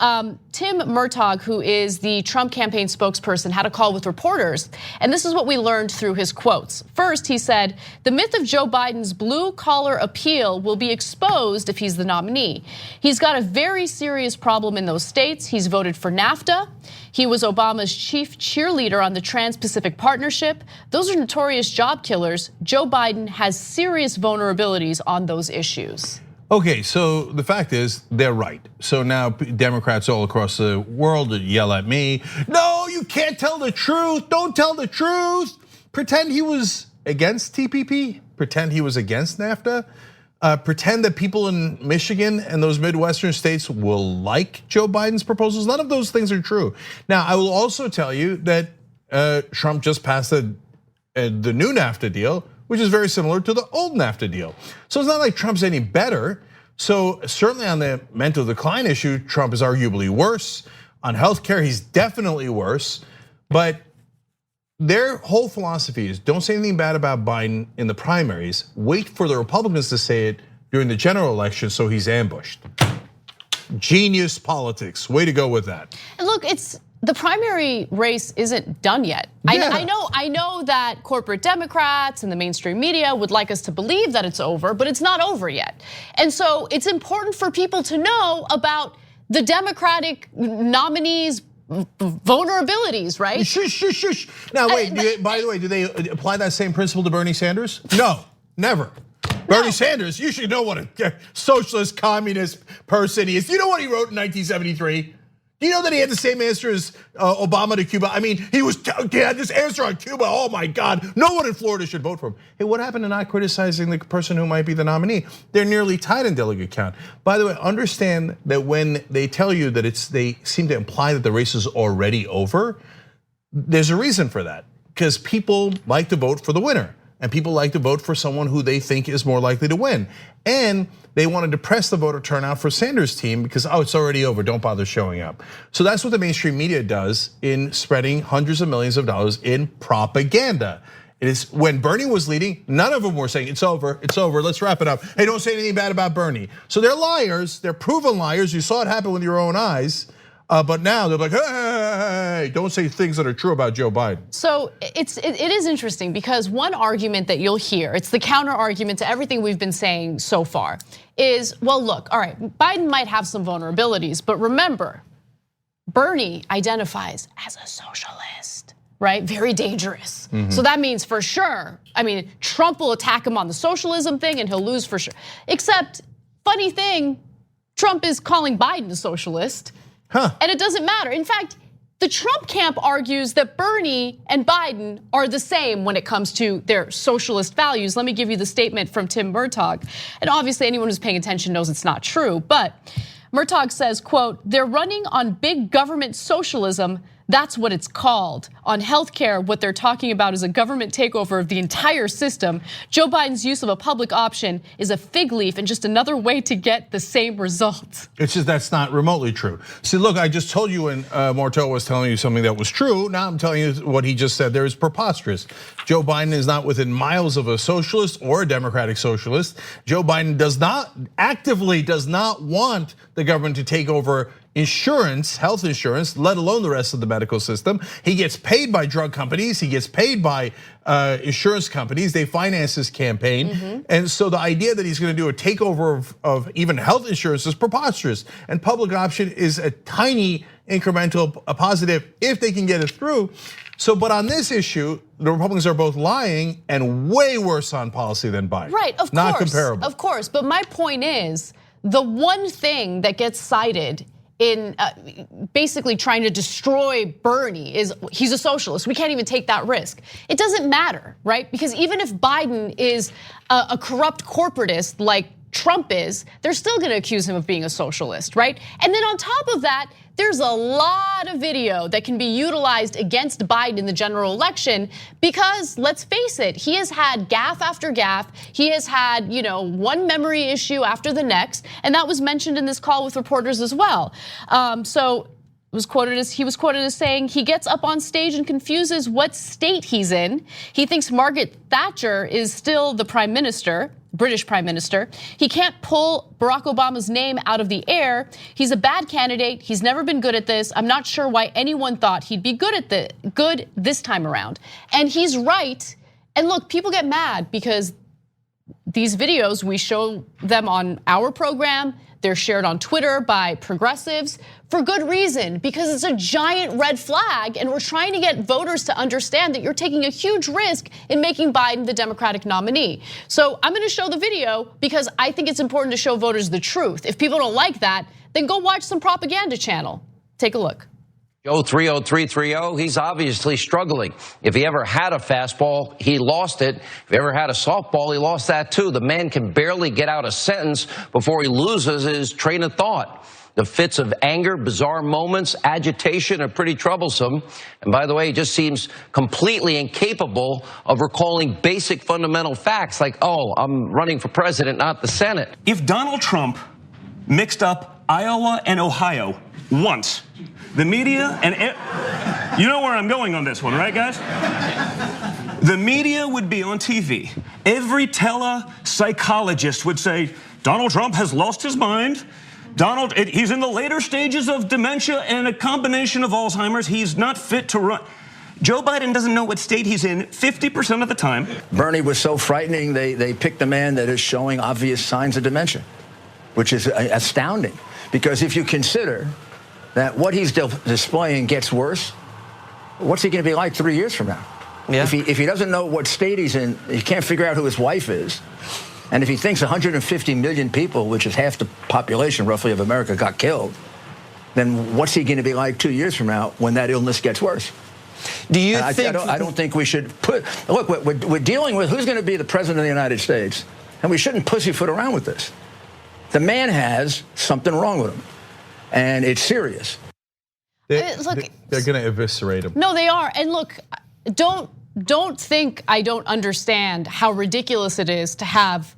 Tim Murtaugh, who is the Trump campaign spokesperson, had a call with reporters, and this is what we learned through his quotes. First, he said, the myth of Joe Biden's blue-collar appeal will be exposed if he's the nominee. He's got a very serious problem in those states. He's voted for NAFTA. He was Obama's chief cheerleader on the Trans-Pacific Partnership. Those are notorious job killers. Joe Biden has serious vulnerabilities on those issues. Okay, so the fact is, they're right. So now Democrats all across the world yell at me, no, you can't tell the truth, don't tell the truth. Pretend he was against TPP, pretend he was against NAFTA. Pretend that people in Michigan and those Midwestern states will like Joe Biden's proposals. None of those things are true. Now, I will also tell you that Trump just passed the new NAFTA deal, which is very similar to the old NAFTA deal. So it's not like Trump's any better. So certainly on the mental decline issue, Trump is arguably worse. On healthcare, he's definitely worse. But their whole philosophy is don't say anything bad about Biden in the primaries. Wait for the Republicans to say it during the general election so he's ambushed. Genius politics, way to go with that. And look, the primary race isn't done yet. Yeah. I know that corporate Democrats and the mainstream media would like us to believe that it's over, but it's not over yet. And so it's important for people to know about the Democratic nominees' vulnerabilities, right? Shush. Now wait, by the way, do they apply that same principle to Bernie Sanders? No, never. Bernie Sanders, you should know what a socialist, communist person he is. You know what he wrote in 1973? Do you know that he had the same answer as Obama to Cuba? I mean, he had this answer on Cuba. Oh my God, no one in Florida should vote for him. Hey, what happened to not criticizing the person who might be the nominee? They're nearly tied in delegate count. By the way, understand that when they tell you that they seem to imply that the race is already over, there's a reason for that. Because people like to vote for the winner. And people like to vote for someone who they think is more likely to win. And they want to depress the voter turnout for Sanders' team because, it's already over, don't bother showing up. So that's what the mainstream media does in spreading hundreds of millions of dollars in propaganda. It is when Bernie was leading, none of them were saying, it's over, let's wrap it up. Hey, don't say anything bad about Bernie. So they're liars, they're proven liars. You saw it happen with your own eyes. But now they're like, hey, don't say things that are true about Joe Biden. So it is interesting because one argument that you'll hear, it's the counter argument to everything we've been saying so far, is, well, look, all right, Biden might have some vulnerabilities, but remember, Bernie identifies as a socialist, right? Very dangerous. So that means for sure, Trump will attack him on the socialism thing and he'll lose for sure. Except, funny thing, Trump is calling Biden a socialist. And it doesn't matter. In fact, the Trump camp argues that Bernie and Biden are the same when it comes to their socialist values. Let me give you the statement from Tim Murtaugh. And obviously anyone who's paying attention knows it's not true. But Murtaugh says, quote, they're running on big government socialism. That's what it's called. On healthcare, what they're talking about is a government takeover of the entire system. Joe Biden's use of a public option is a fig leaf and just another way to get the same result. It's just that's not remotely true. See, look, I just told you when Murtaugh was telling you something that was true. Now I'm telling you what he just said there is preposterous. Joe Biden is not within miles of a socialist or a democratic socialist. Joe Biden actively does not want the government to take over insurance, health insurance, let alone the rest of the medical system. He gets paid by drug companies, he gets paid by insurance companies, they finance his campaign. And so the idea that he's gonna do a takeover of even health insurance is preposterous. And public option is a tiny incremental positive if they can get it through. So, but on this issue, the Republicans are both lying and way worse on policy than Biden. Right, of course. Not comparable. Of course, but my point is, the one thing that gets cited in basically trying to destroy Bernie is he's a socialist. We can't even take that risk. It doesn't matter, right? Because even if Biden is a corrupt corporatist like Trump is, they're still gonna accuse him of being a socialist, right? And then on top of that, there's a lot of video that can be utilized against Biden in the general election because let's face it, he has had gaffe after gaffe. He has had, one memory issue after the next, and that was mentioned in this call with reporters as well. So he was quoted as saying he gets up on stage and confuses what state he's in. He thinks Margaret Thatcher is still the prime minister, British prime minister. He can't pull Barack Obama's name out of the air. He's a bad candidate. He's never been good at this. I'm not sure why anyone thought he'd be good this time around. And he's right. And look, people get mad because these videos, we show them on our program. They're shared on Twitter by progressives for good reason, because it's a giant red flag and we're trying to get voters to understand that you're taking a huge risk in making Biden the Democratic nominee. So I'm gonna show the video because I think it's important to show voters the truth. If people don't like that, then go watch some propaganda channel. Take a look. Joe 30330, he's obviously struggling. If he ever had a fastball, he lost it. If he ever had a softball, he lost that too. The man can barely get out a sentence before he loses his train of thought. The fits of anger, bizarre moments, agitation are pretty troublesome. And by the way, he just seems completely incapable of recalling basic fundamental facts like, oh, I'm running for president, not the Senate. If Donald Trump mixed up Iowa and Ohio once, the media, and you know where I'm going on this one, right, guys? The media would be on TV. Every telepsychologist would say, Donald Trump has lost his mind. He's in the later stages of dementia and a combination of Alzheimer's. He's not fit to run. Joe Biden doesn't know what state he's in 50% of the time. Bernie was so frightening, they picked a man that is showing obvious signs of dementia, which is astounding. Because if you consider that what he's displaying gets worse, what's he going to be like 3 years from now? Yeah. If he doesn't know what state he's in, he can't figure out who his wife is, and if he thinks 150 million people, which is half the population roughly of America, got killed, then what's he going to be like 2 years from now when that illness gets worse? Do you think? I don't think we should look. We're dealing with who's going to be the president of the United States, and we shouldn't pussyfoot around with this. The man has something wrong with him. And it's serious. They're gonna eviscerate him. No, they are. And look, don't think I don't understand how ridiculous it is to have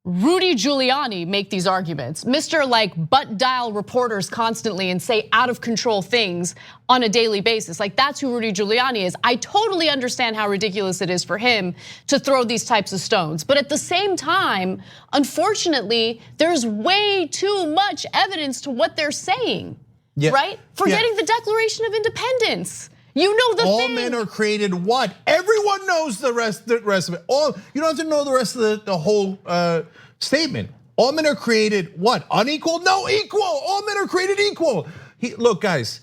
Rudy Giuliani make these arguments. Mr. butt dial reporters constantly and say out of control things on a daily basis. That's who Rudy Giuliani is. I totally understand how ridiculous it is for him to throw these types of stones. But at the same time, unfortunately, there's way too much evidence to what they're saying, right? Forgetting the Declaration of Independence. You know the all thing. Men are created what? Everyone knows the rest of it. You don't have to know the rest of the whole statement. All men are created what? Unequal? No, equal. All men are created equal. Look, guys,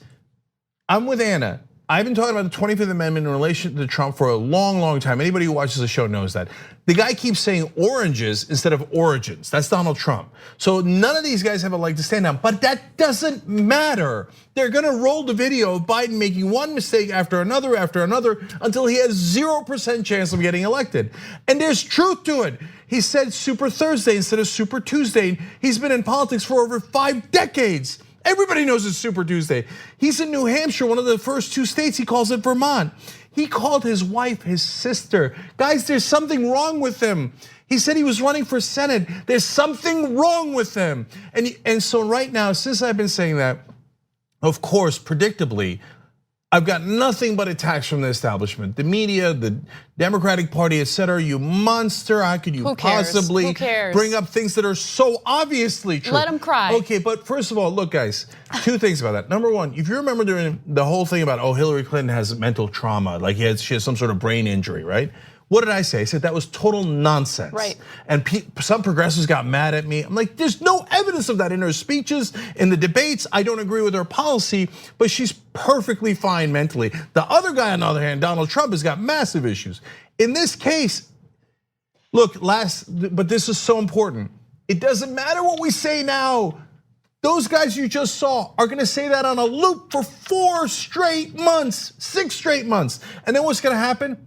I'm with Anna. I've been talking about the 25th Amendment in relation to Trump for a long, long time. Anybody who watches the show knows that. The guy keeps saying oranges instead of origins. That's Donald Trump. So none of these guys have a leg to stand on, but that doesn't matter. They're gonna roll the video of Biden making one mistake after another until he has 0% chance of getting elected. And there's truth to it. He said Super Thursday instead of Super Tuesday. He's been in politics for over 5 decades. Everybody knows it's Super Tuesday. He's in New Hampshire, one of the first 2 states. He calls it Vermont. He called his wife his sister. Guys, there's something wrong with him. He said he was running for Senate. There's something wrong with him. And so right now, since I've been saying that, of course, predictably, I've got nothing but attacks from the establishment, the media, the Democratic Party, etc. You monster, how could you possibly bring up things that are so obviously true? Let them cry. Okay, but first of all, look guys, 2 things about that. Number one, if you remember during the whole thing about, Hillary Clinton has mental trauma, like she has some sort of brain injury, right? What did I say? I said that was total nonsense. Right. And some progressives got mad at me. I'm like, there's no evidence of that in her speeches, in the debates. I don't agree with her policy, but she's perfectly fine mentally. The other guy, on the other hand, Donald Trump, has got massive issues. In this case, look, but this is so important. It doesn't matter what we say now. Those guys you just saw are gonna say that on a loop for 4 straight months, 6 straight months. And then what's gonna happen?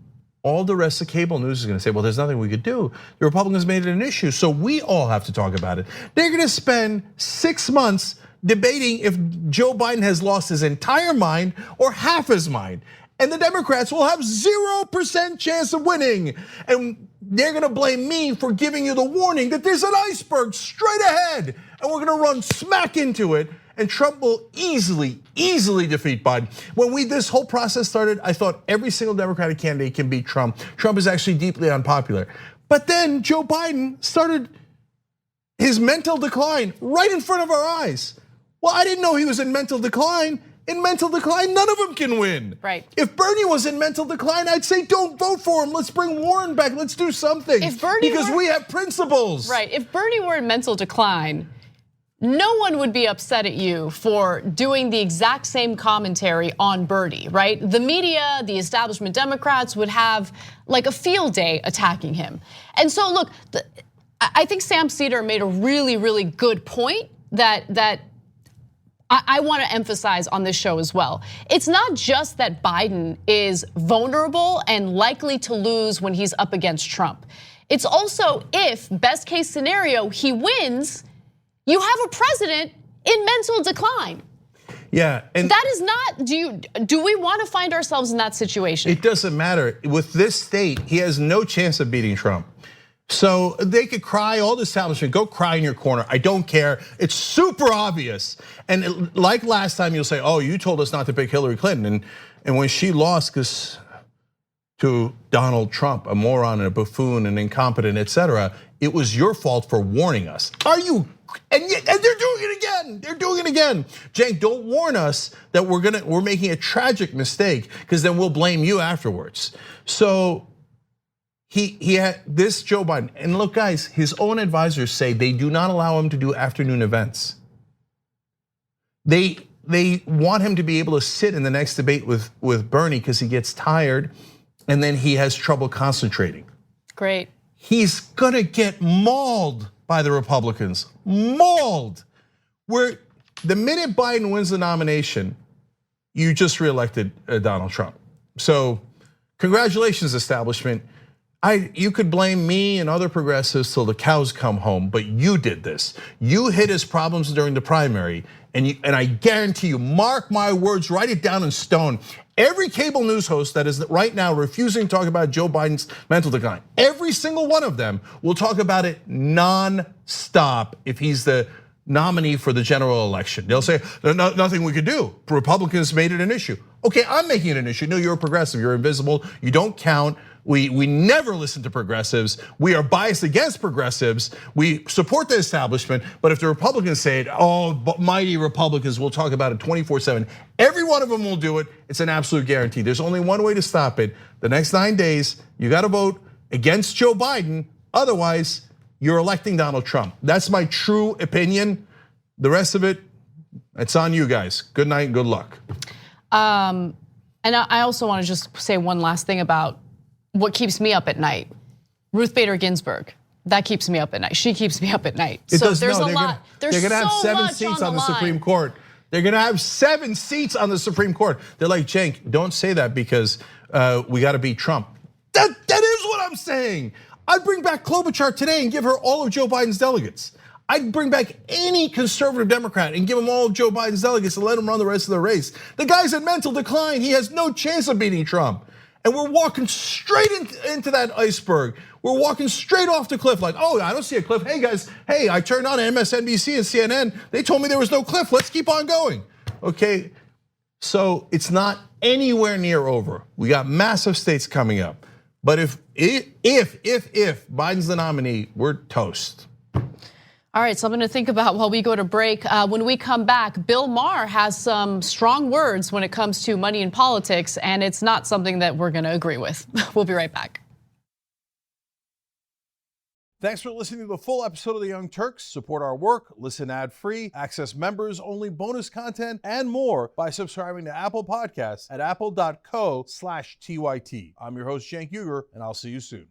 All the rest of cable news is gonna say, well, there's nothing we could do. The Republicans made it an issue, so we all have to talk about it. They're gonna spend 6 months debating if Joe Biden has lost his entire mind or half his mind. And the Democrats will have 0% chance of winning. And they're gonna blame me for giving you the warning that there's an iceberg straight ahead. And we're gonna run smack into it. And Trump will easily defeat Biden. When this whole process started, I thought every single Democratic candidate can beat Trump. Trump is actually deeply unpopular. But then Joe Biden started his mental decline right in front of our eyes. Well, I didn't know he was in mental decline. In mental decline, none of them can win. Right. If Bernie was in mental decline, I'd say don't vote for him. Let's bring Warren back. Let's do something. Because we have principles. Right. If Bernie were in mental decline, no one would be upset at you for doing the exact same commentary on Bernie, right? The media, the establishment Democrats would have like a field day attacking him. And so look, I think Sam Cedar made a really, really good point that I want to emphasize on this show as well. It's not just that Biden is vulnerable and likely to lose when he's up against Trump. It's also, if best case scenario, he wins, you have a president in mental decline. Yeah, and that is not, do we want to find ourselves in that situation? It doesn't matter. With this state, he has no chance of beating Trump. So they could cry, all the establishment, go cry in your corner. I don't care. It's super obvious. And like last time, you'll say, you told us not to pick Hillary Clinton. And when she lost to Donald Trump, a moron and a buffoon and incompetent, etc., it was your fault for warning us. Are you? And they're doing it again. They're doing it again. Cenk, don't warn us that we're making a tragic mistake, because then we'll blame you afterwards. So he had this Joe Biden, and look, guys, his own advisors say they do not allow him to do afternoon events. They want him to be able to sit in the next debate with Bernie because he gets tired, and then he has trouble concentrating. Great. He's gonna get mauled by the Republicans, mauled. Where the minute Biden wins the nomination, you just reelected Donald Trump. So congratulations, establishment. You could blame me and other progressives till the cows come home, but you did this. You hid his problems during the primary, and I guarantee you, mark my words, write it down in stone. Every cable news host that is right now refusing to talk about Joe Biden's mental decline, every single one of them will talk about it non-stop if he's the nominee for the general election. They'll say, there's nothing we could do. Republicans made it an issue. Okay, I'm making it an issue. No, you're a progressive, you're invisible, you don't count. We never listen to progressives. We are biased against progressives. We support the establishment, but if the Republicans say it, mighty Republicans will talk about it 24/7. Every one of them will do it. It's an absolute guarantee. There's only one way to stop it. The next 9 days, you got to vote against Joe Biden. Otherwise, you're electing Donald Trump. That's my true opinion. The rest of it, it's on you guys. Good night and good luck. And I also want to just say one last thing about what keeps me up at night. Ruth Bader Ginsburg. That keeps me up at night. She keeps me up at night. So there's a lot. There's they're gonna have 7 seats on the Supreme Court. They're gonna have 7 seats on the Supreme Court. They're like, Cenk, don't say that because we got to beat Trump. That is what I'm saying. I'd bring back Klobuchar today and give her all of Joe Biden's delegates. I'd bring back any conservative Democrat and give him all of Joe Biden's delegates and let him run the rest of the race. The guy's in mental decline. He has no chance of beating Trump. And we're walking straight into that iceberg. We're walking straight off the cliff like, oh, I don't see a cliff. Hey guys, hey, I turned on MSNBC and CNN. They told me there was no cliff. Let's keep on going. Okay, so it's not anywhere near over. We got massive states coming up. But if Biden's the nominee, we're toast. All right, something to think about while we go to break. When we come back, Bill Maher has some strong words when it comes to money in politics, and it's not something that we're gonna agree with. We'll be right back. Thanks for listening to the full episode of the Young Turks. Support our work, listen ad-free, access members-only bonus content, and more by subscribing to Apple Podcasts at apple.co/TYT. I'm your host, Cenk Uygur, and I'll see you soon.